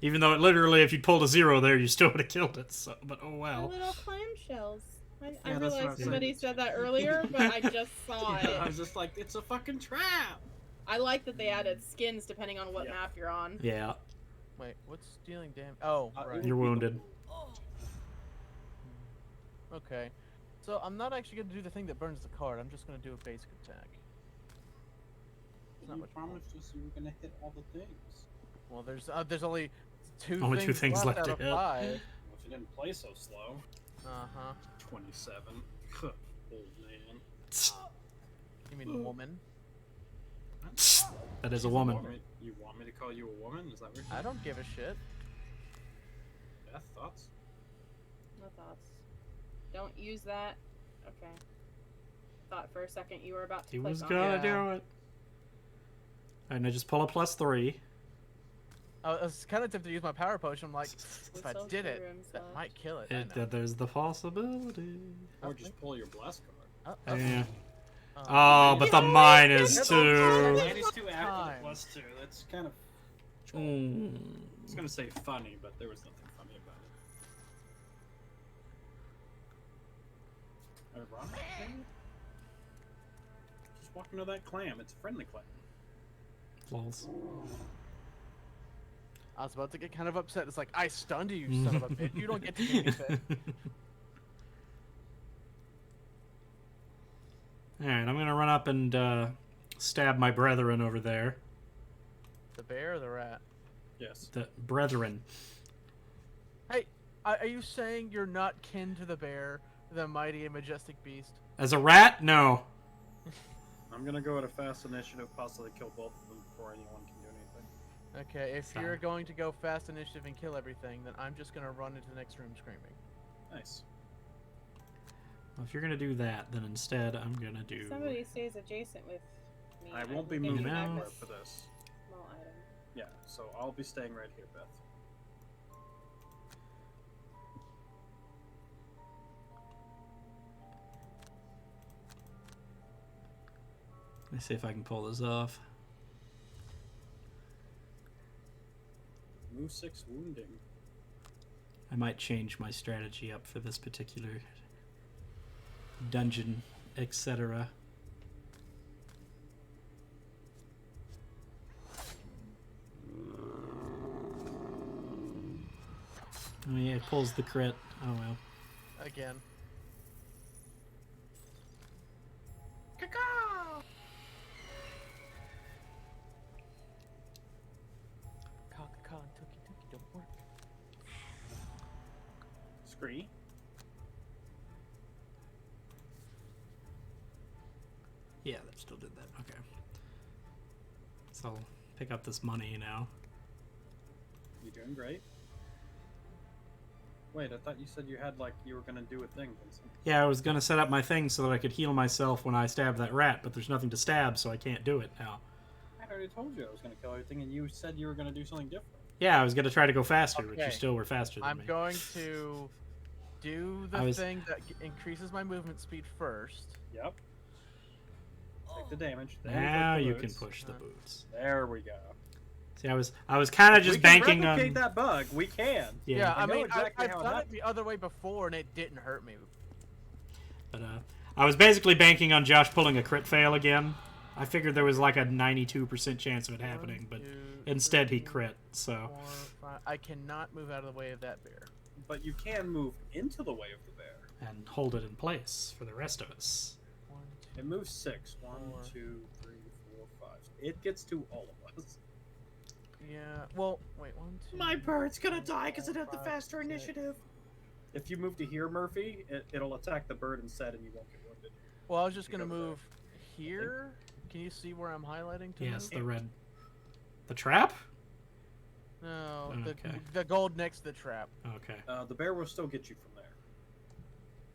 Even though it literally, if you pulled a 0 there, you still would have killed it. So, but oh The well. little clamshells. I Yeah, that's what I realized was somebody saying. said that earlier, but I just saw Yeah, I it. was just like, it's a fucking trap. I like that they added skins depending on what Yeah. map you're on. Yeah, Wait, what's stealing damage? Oh, right. you're wounded. Okay. So I'm not actually going to do the thing that burns the card. I'm just going to do a basic attack. It's not You much promised us you were gonna hit all the things. Well, there's only two Only two things left out to of hit. 5. Well, if you didn't play so slow. Uh-huh. 27. Old man. You mean woman? That is a woman. You want me to call you a woman? Is that what you're I saying? don't give a shit. Beth, thoughts? No thoughts. Don't use that. Okay. Thought for a second you were about to He click was on gonna it. do it. And I just pull a +3. I was kind of tempted to use my power potion. I'm like, With if I social did it, rooms that left. might kill it. I know. There's the possibility. Or just pull your blast card. Yeah. Oh. Oh, but the mine is That's too. Minus 2 active Time. plus 2. That's kind of. Mm. I was gonna say funny, but there was nothing funny about it. Ironic? Just walk into that clam. It's a friendly clam. Lols. I was about to get kind of upset. It's like, I stunned you, you son of a bitch. You don't get to do anything. Alright, I'm gonna run up and stab my brethren over there. The bear or the rat? Yes. The brethren. Hey, are you saying you're not kin to the bear, the mighty and majestic beast? As a rat? No. I'm gonna go at a fast initiative, possibly kill both of them before anyone can do anything. Okay, if Fine. you're going to go fast initiative and kill everything, then I'm just gonna run into the next room screaming. Nice. Well, if you're gonna do that, then instead I'm gonna do. Somebody stays adjacent with me. I won't be think moving you have anywhere a for this. small item. Yeah, so I'll be staying right here, Beth. Let me see if I can pull this off. Move 6 wounding. I might change my strategy up for this particular dungeon, etc. Oh yeah, it pulls the crit. Oh well. Again. Caw-caw and tookie-tookie don't work. Scree. Yeah, that still did that. Okay. So I'll pick up this money now. You're doing great. Wait, I thought you said you had, like, you were gonna do a thing, Vincent. Yeah, I was gonna set up my thing so that I could heal myself when I stab that rat, but there's nothing to stab, so I can't do it now. I already told you I was gonna kill everything, and you said you were gonna do something different. Yeah, I was gonna try to go faster, but you Okay. still were faster than I'm me. going to do I the was- thing that increases my movement speed first. Yep. Take the damage. Then Now click the you can boots. push the boots. There we go. See, I was kind of If just we can banking replicate on. that bug. We can. Yeah, I I know mean, exactly I've how it done it happened. the other way before, and it didn't hurt me. but I was basically banking on Josh pulling a crit fail again. I figured there was like a 92% chance of it happening, but 1, 2, instead he 3, crit. So 4, 5. I cannot move out of the way of that bear. But you can move into the way of the bear. and hold it in place for the rest of us. 1, 2. It moves 6. 1, 4. 2, 3, 4, 5. It gets to all of us. Yeah. Well, wait. 1, 2. My bird's gonna die because it had the 5, faster 6. initiative. If you move to here, Murphy, it'll attack the bird instead, and you won't get wounded. Well, I was just You gonna go there. move here. Can you see where I'm highlighting to Yes, move? the red. The trap? No, Okay. the gold next to the trap. Okay. The bear will still get you from there.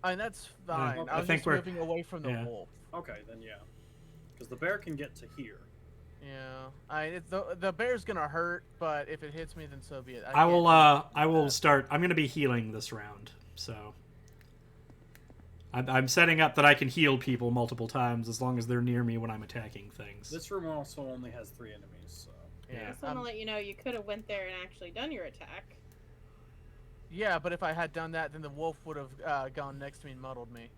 I mean, that's fine. okay. I I was think just we're- moving away from the yeah. wolf. Okay, then yeah. Because the bear can get to here. Yeah. The bear's gonna hurt, but if it hits me, then so be it. I will. can't I will that. start. I'm going to be healing this round, so I'm setting up that I can heal people multiple times as long as they're near me when I'm attacking things. This room also only has 3 enemies, so. I Yeah. just want to let you know you could have went there and actually done your attack. Yeah, but if I had done that, then the wolf would have gone next to me and muddled me.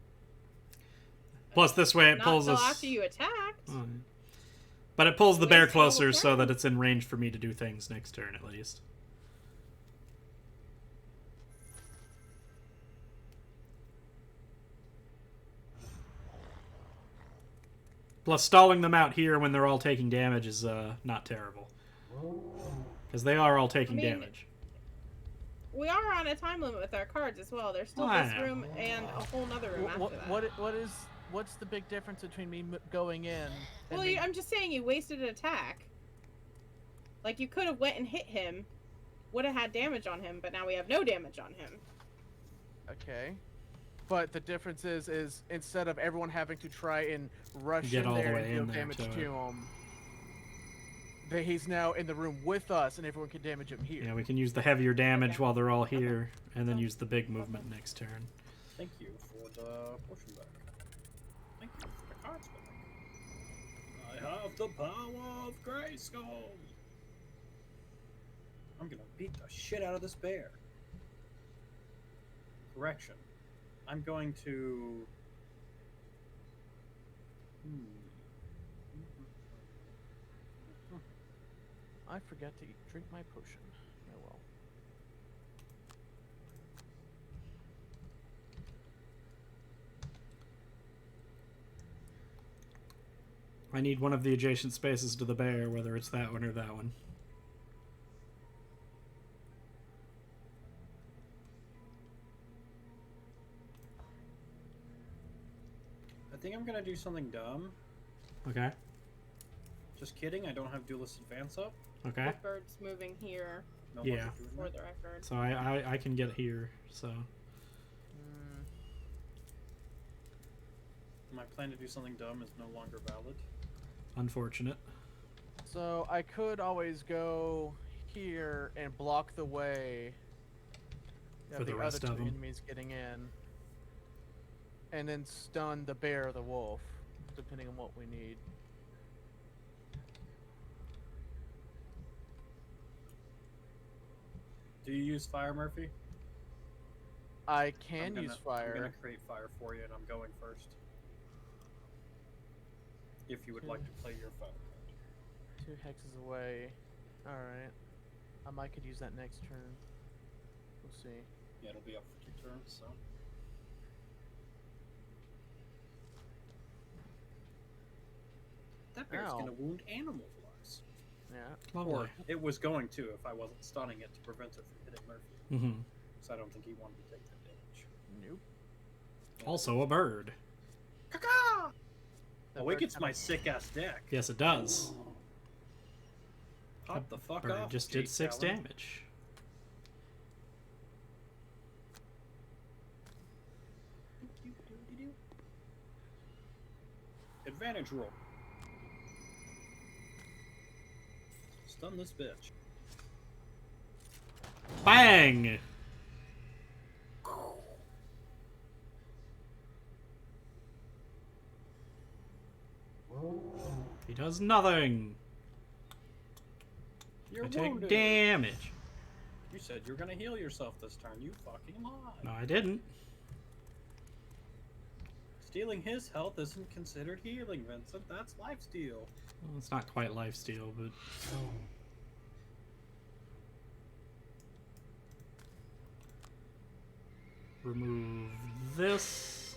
Plus, this way it Not pulls until us. after you attacked. But it pulls the bear Waste double closer so turn. that it's in range for me to do things next turn at least. Plus, stalling them out here when they're all taking damage is not terrible. Because they are all taking damage. We are on a time limit with our cards as well. There's still I this know. room and a whole nother room after that. What's the big difference between me going in? And Well, me... I'm just saying you wasted an attack. Like, you could have went and hit him, would have had damage on him, but now we have no damage on him. Okay. But the difference is instead of everyone having to try and rush Get in all the there way and deal in there damage to to it. him, that he's now in the room with us, and everyone can damage him here. Yeah, we can use the heavier damage Okay. while they're all here, and then use the big movement next turn. Thank you for the potion back. Thank you for the cards back. I have the power of Grayskull. I'm gonna beat the shit out of this bear. Correction. I'm going to. I forgot to drink my potion. Oh well. I need one of the adjacent spaces to the bear, whether it's that one or that one. I think I'm gonna do something dumb. Okay. Just kidding. I don't have duelist advance up. Okay. The bird's moving here, No Yeah. one's doing for that. the record. So I can get here, so... My plan to do something dumb is no longer valid. Unfortunate. So I could always go here and block the way For the rest other of two 'em. enemies getting in, and then stun the bear or the wolf, depending on what we need. Do you use fire, Murphy? I can I'm use gonna fire. create fire for you, and I'm going first. If you would like to play your fire card. 2 hexes away. Alright. I might could use that next turn. We'll see. Yeah, it'll be up for 2 turns, so. That bear's Ow. gonna wound animal flies. Yeah. Lovely. Or it was going to if I wasn't stunning it to prevent it from hitting Murphy. Mm-hmm. So I don't think he wanted to take that damage. Nope. Also a bird. Caca! That Awakens bird my kinda- sick ass deck. Yes, it does. Pop the fuck Bird off. just did Jake 6 Allen. damage. Advantage roll. Stun this bitch. Bang! He does nothing. You're I take wounded. damage. You said you were gonna heal yourself this turn. You fucking lied. No, I didn't. Stealing his health isn't considered healing, Vincent. That's lifesteal. Well, it's not quite lifesteal, but... Remove this.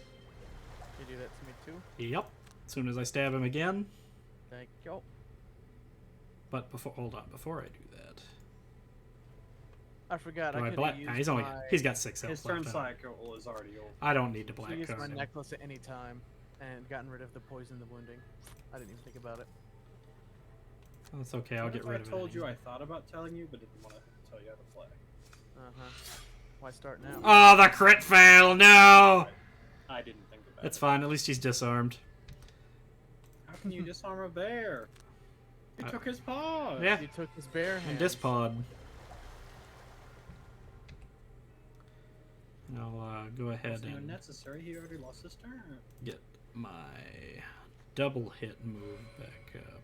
You do that to me too? Yep. As soon as I stab him again. Thank you. But before... Hold on. Before I do that... I forgot. Do I I could black... use Nah, he's got 6 health His turn left. cycle is already over. I don't need to black use my card him. necklace at any time and gotten rid of the poison, the wounding. I didn't even think about it. That's okay. I'll What get if rid of I it. told you I anyway. thought about telling you, but didn't want to tell you how to play. Why start now? Oh, the crit fail! No! I didn't think about It's it. fine. At least he's disarmed. How can you disarm a bear? You took his paw. Yeah. You took his bear And hand. dispod. And I'll go ahead Wasn't even and necessary. He already lost his turn. get my double hit move back up.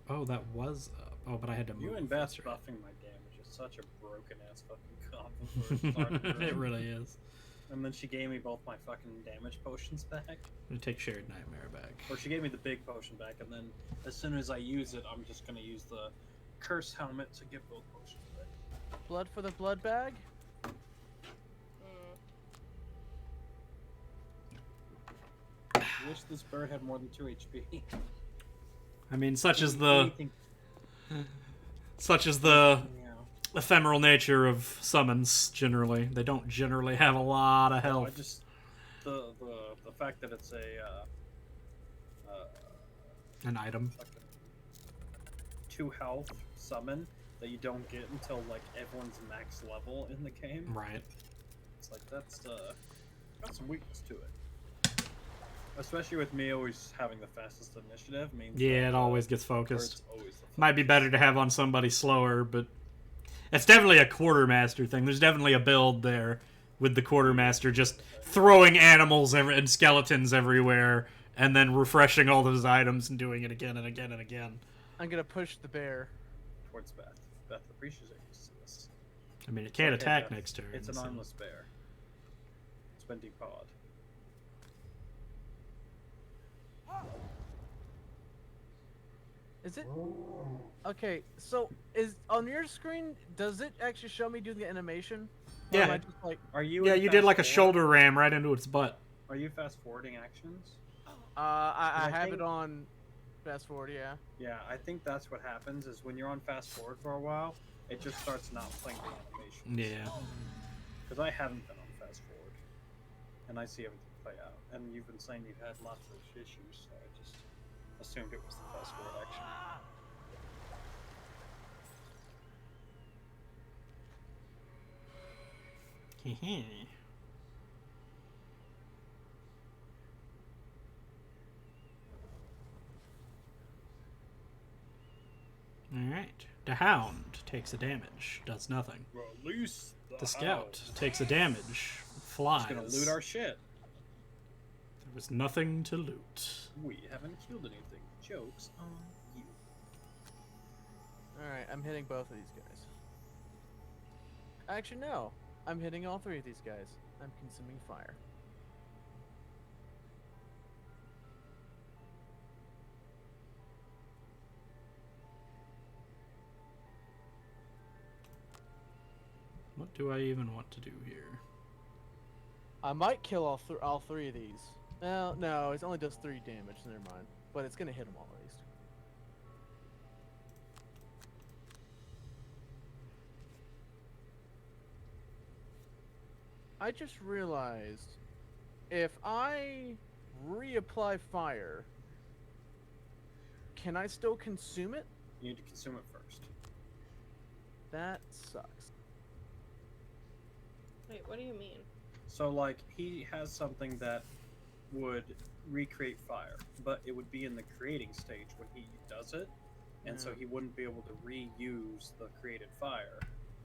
Oh, that was up. Oh, but I had to move. You and Beth That's right. buffing my damage is such a broken ass fucking combo for a starter It room. really is. And then she gave me both my fucking damage potions back. I'm gonna take Shared Nightmare back. Or she gave me the big potion back, and then as soon as I use it, I'm just gonna use the curse helmet to get both potions back. Blood for the blood bag? Mm. I wish this bird had more than 2 HP. I mean, such is Anything- the Yeah. ephemeral nature of summons. Generally, they don't generally have a lot of No, I health. just the fact that it's a An item. fucking 2 health summon that you don't get until like everyone's max level in the game. Right. It's like that's got some weakness to it. Especially with me always having the fastest initiative means Yeah, that, it always gets bird's focused. always the Might be better to have on somebody slower, but it's definitely a quartermaster thing. There's definitely a build there with the quartermaster just throwing animals and skeletons everywhere, and then refreshing all those items and doing it again and again and again. I'm gonna push the bear. towards Beth. Beth appreciates this. I mean, it can't Okay, attack Beth. next turn. It's an so- armless bear. It's been depawed. Is it? Okay, so is on your screen, does it actually show me doing the animation? Or am Yeah. I just like, Are you? Yeah, in you did like a fast shoulder ram right into its butt. Are you fast forwarding actions? I I have think- it on fast forward, yeah. Yeah, I think that's what happens. Is when you're on fast forward for a while, it just starts not playing the animations. Yeah. Because I haven't been on fast forward, and I see everything play out. And you've been saying you've had lots of issues, so I just assumed it was the fast forward action. Alright. The Hound takes a damage, does nothing. Release The Scout takes a damage, flies. It's gonna loot our shit. There was nothing to loot. We haven't killed anything. Jokes on you. Alright, I'm hitting both of these guys. Actually, no. I'm hitting all three of these guys. I'm consuming fire. What do I even want to do here? I might kill all three of these. Well, no, it only does 3 damage, so never mind. But it's gonna hit them all at least. I just realized if I reapply fire, can I still consume it? You need to consume it first. That sucks. Wait, what do you mean? So, like, he has something that would recreate fire, but it would be in the creating stage when he does it, and so Yeah. he wouldn't be able to reuse the created fire,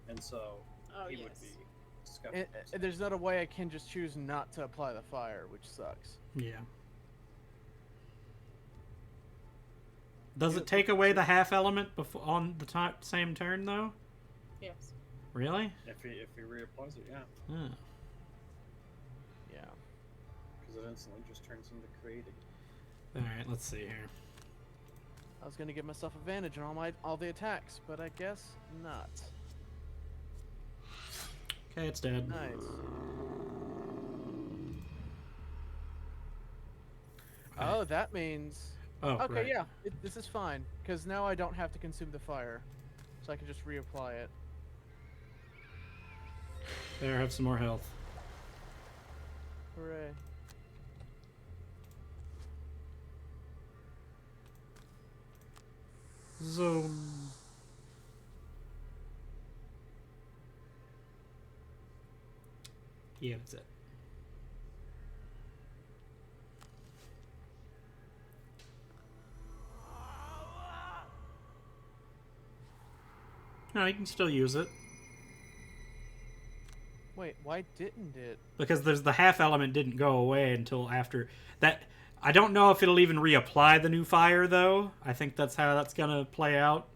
and so Oh, he yes. would be skeptical. There's not a way I can just choose not to apply the fire, which sucks. Yeah. Does it take away the half element before on the same turn though? Yes. If Really? he reapplies it, yeah, Oh. Yeah. because it instantly just turns into creating. All right. Let's see here. I was gonna give myself advantage on all the attacks, but I guess not. Okay, it's dead. Nice. Oh, that means. Oh, Okay, right. yeah, this is fine because now I don't have to consume the fire, so I can just reapply it. There, have some more health. Hooray! Zoom. Yeah, that's it. No, you can still use it Wait, why didn't it? because there's the half element didn't go away until after that. I don't know if it'll even reapply the new fire, though. I think that's how that's gonna play out.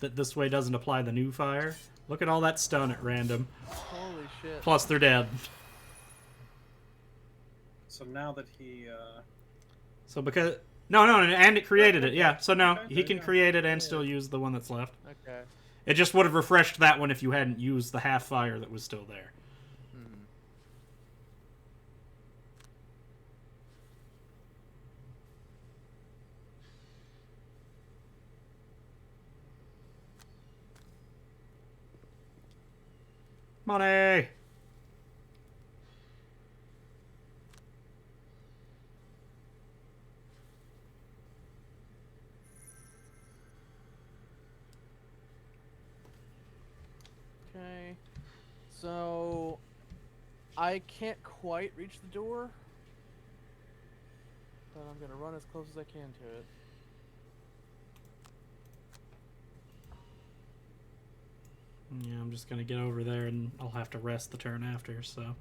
That this way doesn't apply the new fire. Look at all that stun at random. Holy shit. Plus, they're dead. So now that he, So because... No, and it created it, yeah. So now Okay, he there can you go. create it and still use the one that's left. Okay. It just would have refreshed that one if you hadn't used the half fire that was still there. Hmm. Money! Okay. So I can't quite reach the door, but I'm gonna run as close as I can to it. Yeah, I'm just gonna get over there and I'll have to rest the turn after, so...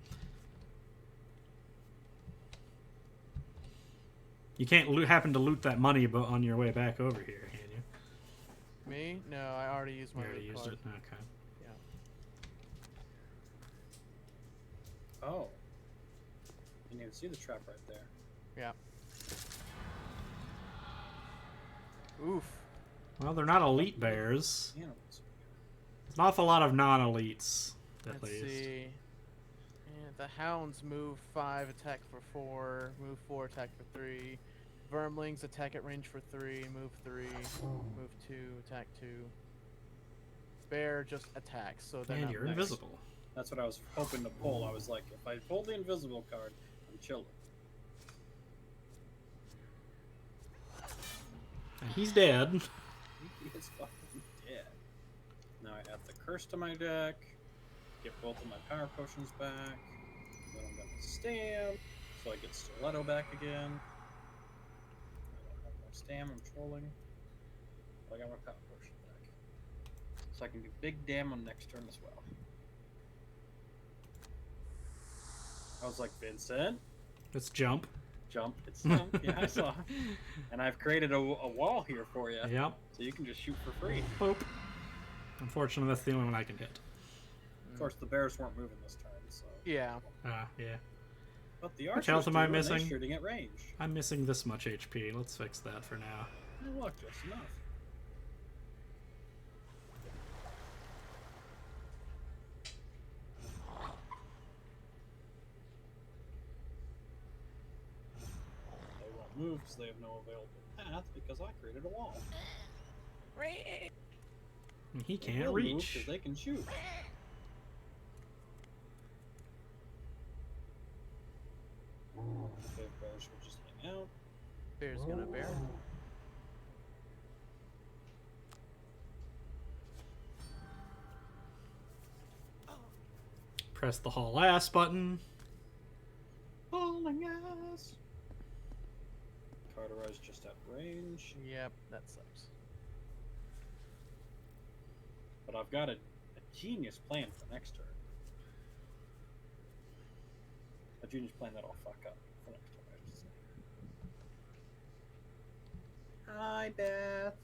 You can't happen to loot that money on your way back over here, can you? Me? No, I already used You my already loot used card. it? Okay. Yeah. oh. You can see the trap right there. Yeah. Oof. Well, they're not elite bears. Animals. There's an awful lot of non-elites, at Let's least. see. Yeah, the hounds move 5, attack for 4, move 4, attack for 3. Vermlings attack at range for 3, move 3, move 2, attack 2. Bear just attacks, so they're And not you're nice. invisible. That's what I was hoping to pull. I was like, if I pull the invisible card, I'm chilling. And he's dead. He is fucking dead. Now I add the curse to my deck, get both of my power potions back, then I'm gonna stam, so I get stiletto back again. I don't have more stam, I'm trolling. I got my power potion back. So I can do big dam on next turn as well. I was like, Vincent, Let's jump. jump. It's jump. Yeah, I saw. And I've created a wall here for you. Yep. So you can just shoot for free. Boop. Unfortunately, that's the only one I can hit. Of course, the bears weren't moving this turn, so. Yeah. Yeah. But the Which archers health am I do, and they're missing? shooting at range. I'm missing this much HP. Let's fix that for now. Oh, look, just enough. They won't move because they have no available path because I created a wall. He They can't will move reach. 'cause they can shoot. Okay, bears will just hang out. Bear's gonna bear. Press the haul ass button. Hauling ass. Carterize just at range. Yep, that sucks. But I've got a genius plan for next turn. A genius plan that'll fuck up for next turn, I should say. Hi, Beth.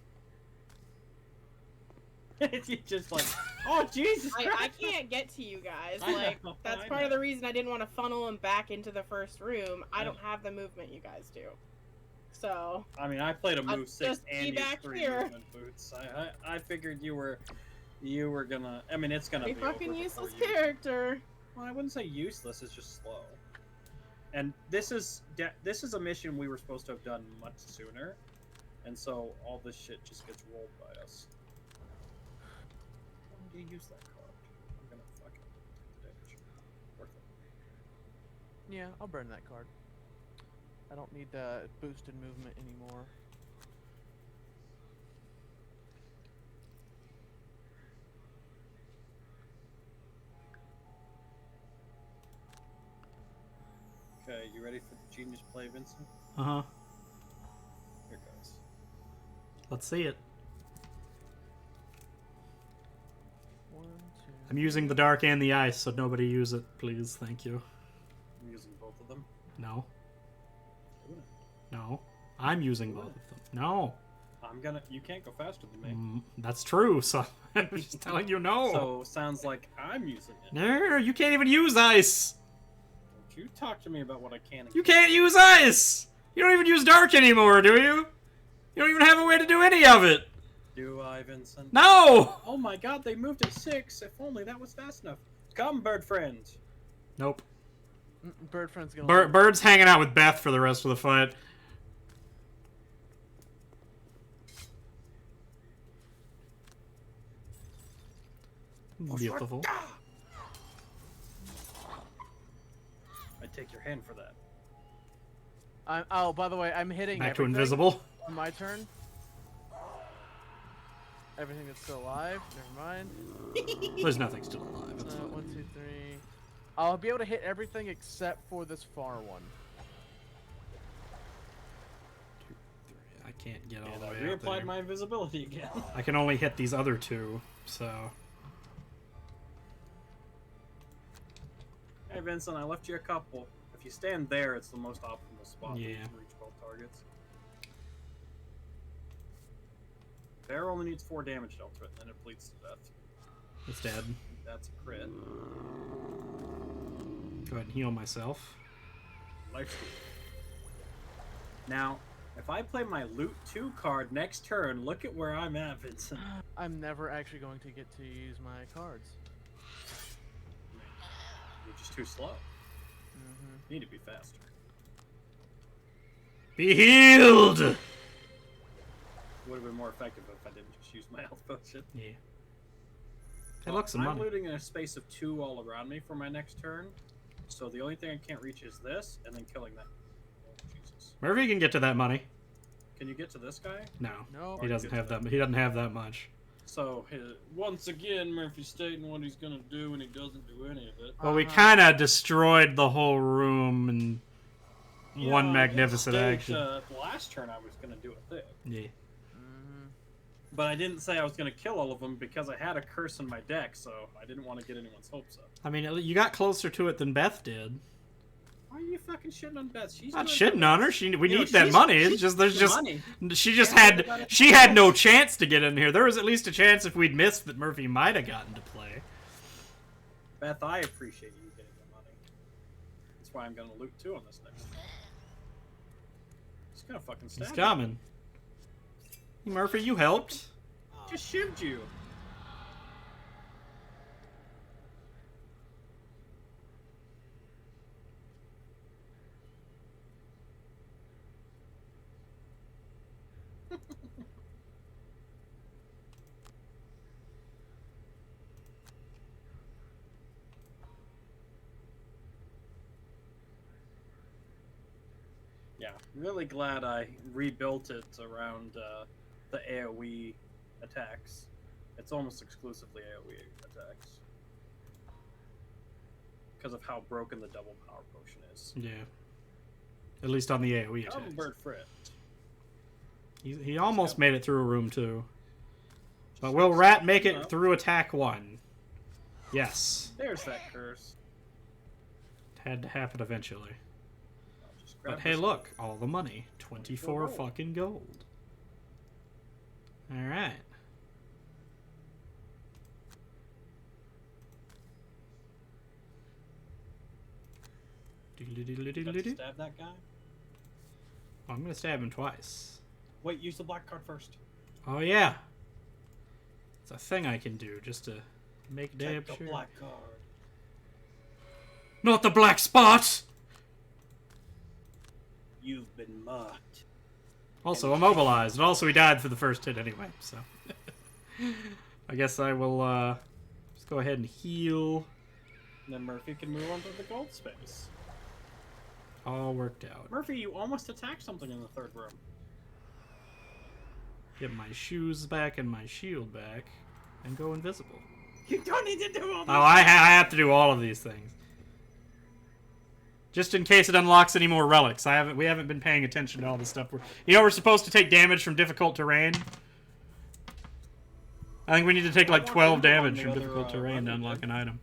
You're just like, oh, Jesus I Christ! can't get to you guys. I Like, know, that's I part of know. the reason I didn't want to funnel them back into the first room. I Yeah. don't have the movement you guys do. So, I mean, I played a I'll move 6 just be and use back 3 here. movement boots. I figured you were gonna. I mean, it's gonna a be fucking over useless before you- character. Well, I wouldn't say useless. It's just slow. And this is a mission we were supposed to have done much sooner, and so all this shit just gets rolled by us. Why do you use that card? I'm gonna fucking take the damage. Worth it. Yeah, I'll burn that card. I don't need the boosted movement anymore. Okay, you ready for the genius play, Vincent? Uh-huh. Here goes. Let's see it. 1, 2. I'm using the dark and the ice, so nobody use it, please. Thank you. I'm using both of them. No. Doing No. I'm using both of them. No. You can't go faster than me. That's true, so I'm just telling you no. So, sounds like I'm using it. No, you can't even use ice. Don't you talk to me about what I can and You can't use ice. You don't even use dark anymore, do you? You don't even have a way to do any of it. do I, Vincent? No! Oh my god, they moved at 6. If only that was fast enough. Come, bird friend. Nope. Bird friend's gonna. Bird's hanging out with Beth for the rest of the fight. Beautiful. I take your hand for that. Oh, by the way, I'm hitting. Back to everything invisible. On my turn. Everything that's still alive. Never mind. There's nothing still alive. That's fine. 1, 2, 3. I'll be able to hit everything except for this far one. 2, 3. I can't get all And the I way up reapplied there. my invisibility again. I can only hit these other two, so... Hey Vincent, I left you a couple. If you stand there, it's the most optimal spot Yeah. to reach both targets. Bear only needs 4 damage dealt to it, and then it bleeds to death. It's dead. That's a crit. Go ahead and heal myself. Life steal. Now, if I play my loot 2 card next turn, look at where I'm at, Vincent. I'm never actually going to get to use my cards. You're just too slow. You need to be faster. Be healed! Would have been more effective if I didn't just use my health potion. Yeah. Hey, look, some I'm money. looting in a space of 2 all around me for my next turn. So the only thing I can't reach is this, and then killing that. Oh, Jesus. Murphy can get to that money. Can you get to this guy? No. No. He doesn't have that. He doesn't have that much. So, once again, Murphy's stating what he's gonna do, and he doesn't do any of it. Well, we kind of destroyed the whole room in one Yeah, I magnificent did, action. last turn I was gonna do a thing. Yeah. But I didn't say I was gonna kill all of them because I had a curse in my deck, so I didn't want to get anyone's hopes up. I mean, you got closer to it than Beth did. Why are you fucking shitting on Beth? She's Not doing shitting on her. We You know, need that she's- money. It's she's just there's the just money. she just Yeah, had she had no chance to get in here. There was at least a chance if we'd missed that Murphy might have gotten to play. Beth, I appreciate you getting the money. That's why I'm gonna loot 2 on this next turn. He's gonna fucking stab He's me. coming. Murphy, you helped. Just shoot you. Yeah, really glad I rebuilt it around the AoE attacks. It's almost exclusively AoE attacks. Because of how broken the double power potion is. Yeah. At least on the AoE Come, attacks. bird Frit. He almost made it through a room 2. But will Rat make it through attack 1? Yes. There's that curse. Had to happen eventually. I'll just grab But hey, this look, all the money. 24 gold. fucking gold. Alright. Got to stab that guy. I'm gonna stab him twice. Wait, use the black card first. Oh yeah. It's a thing I can do just to make damn Take the sure. black card. Not the black spot! You've been mugged. Also immobilized, and also he died for the first hit anyway, so. I guess I will just go ahead and heal. And then Murphy can move on to the gold space. All worked out. Murphy, you almost attacked something in the 3rd room. Get my shoes back and my shield back, and go invisible. You don't need to do all this. Oh, I have to do all of these things. Just in case it unlocks any more relics. We haven't been paying attention to all this stuff. We're supposed to take damage from difficult terrain. I think we need to take like 12 damage from difficult terrain to unlock an item.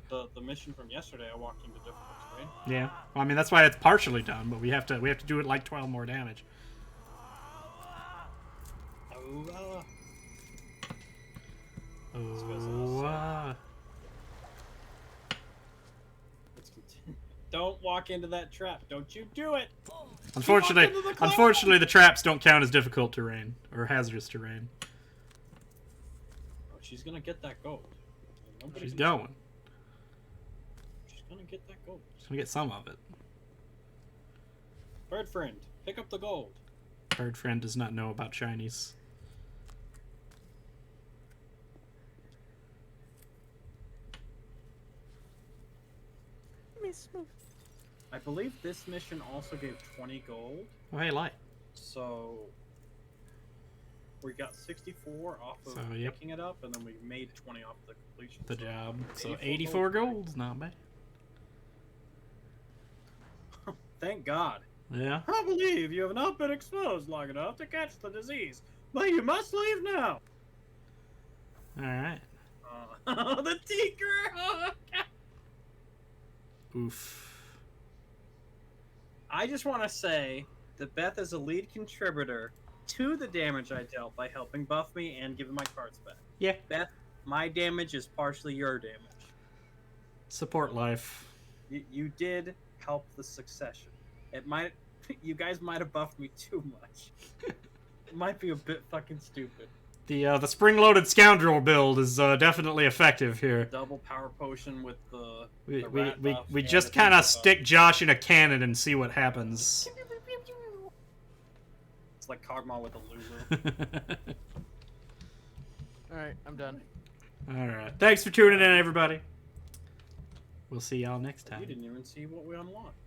The mission from yesterday, I walked into difficult terrain right? Yeah. Well, I mean, that's why it's partially done, but we have to do it like 12 more damage. Oh, Oh, let's continue. Don't walk into that trap. Don't you do it. Unfortunately, into the cloud! unfortunately, the traps don't count as difficult terrain or hazardous terrain. Oh, she's gonna get that gold. Nobody She's can- going. She's gonna get that gold. She's gonna get some of it. Bird friend, pick up the gold. Bird friend does not know about Chinese. I believe this mission also gave 20 gold, Oh, hey, light. so we got 64 off of So, yep. picking it up, and then we made 20 off the completion. The so job. So 84 84 gold. gold's not bad. Thank God. Yeah. I believe you have not been exposed long enough to catch the disease, but you must leave now. All right. The tinker. Oof. I just want to say that Beth is a lead contributor to the damage I dealt by helping buff me and giving my cards back. Yeah. Beth, my damage is partially your damage. Support life. You did help the succession. It might, you guys might have buffed me too much. It might be a bit fucking stupid. The spring-loaded scoundrel build is definitely effective here. Double power potion with the We rat buff we and just the kind of tinker buff. stick Josh in a cannon and see what happens. It's like Kog'Maw with a Lulu. All right, I'm done. All right. Thanks for tuning in, everybody. We'll see y'all next You time. didn't even see what we unlocked.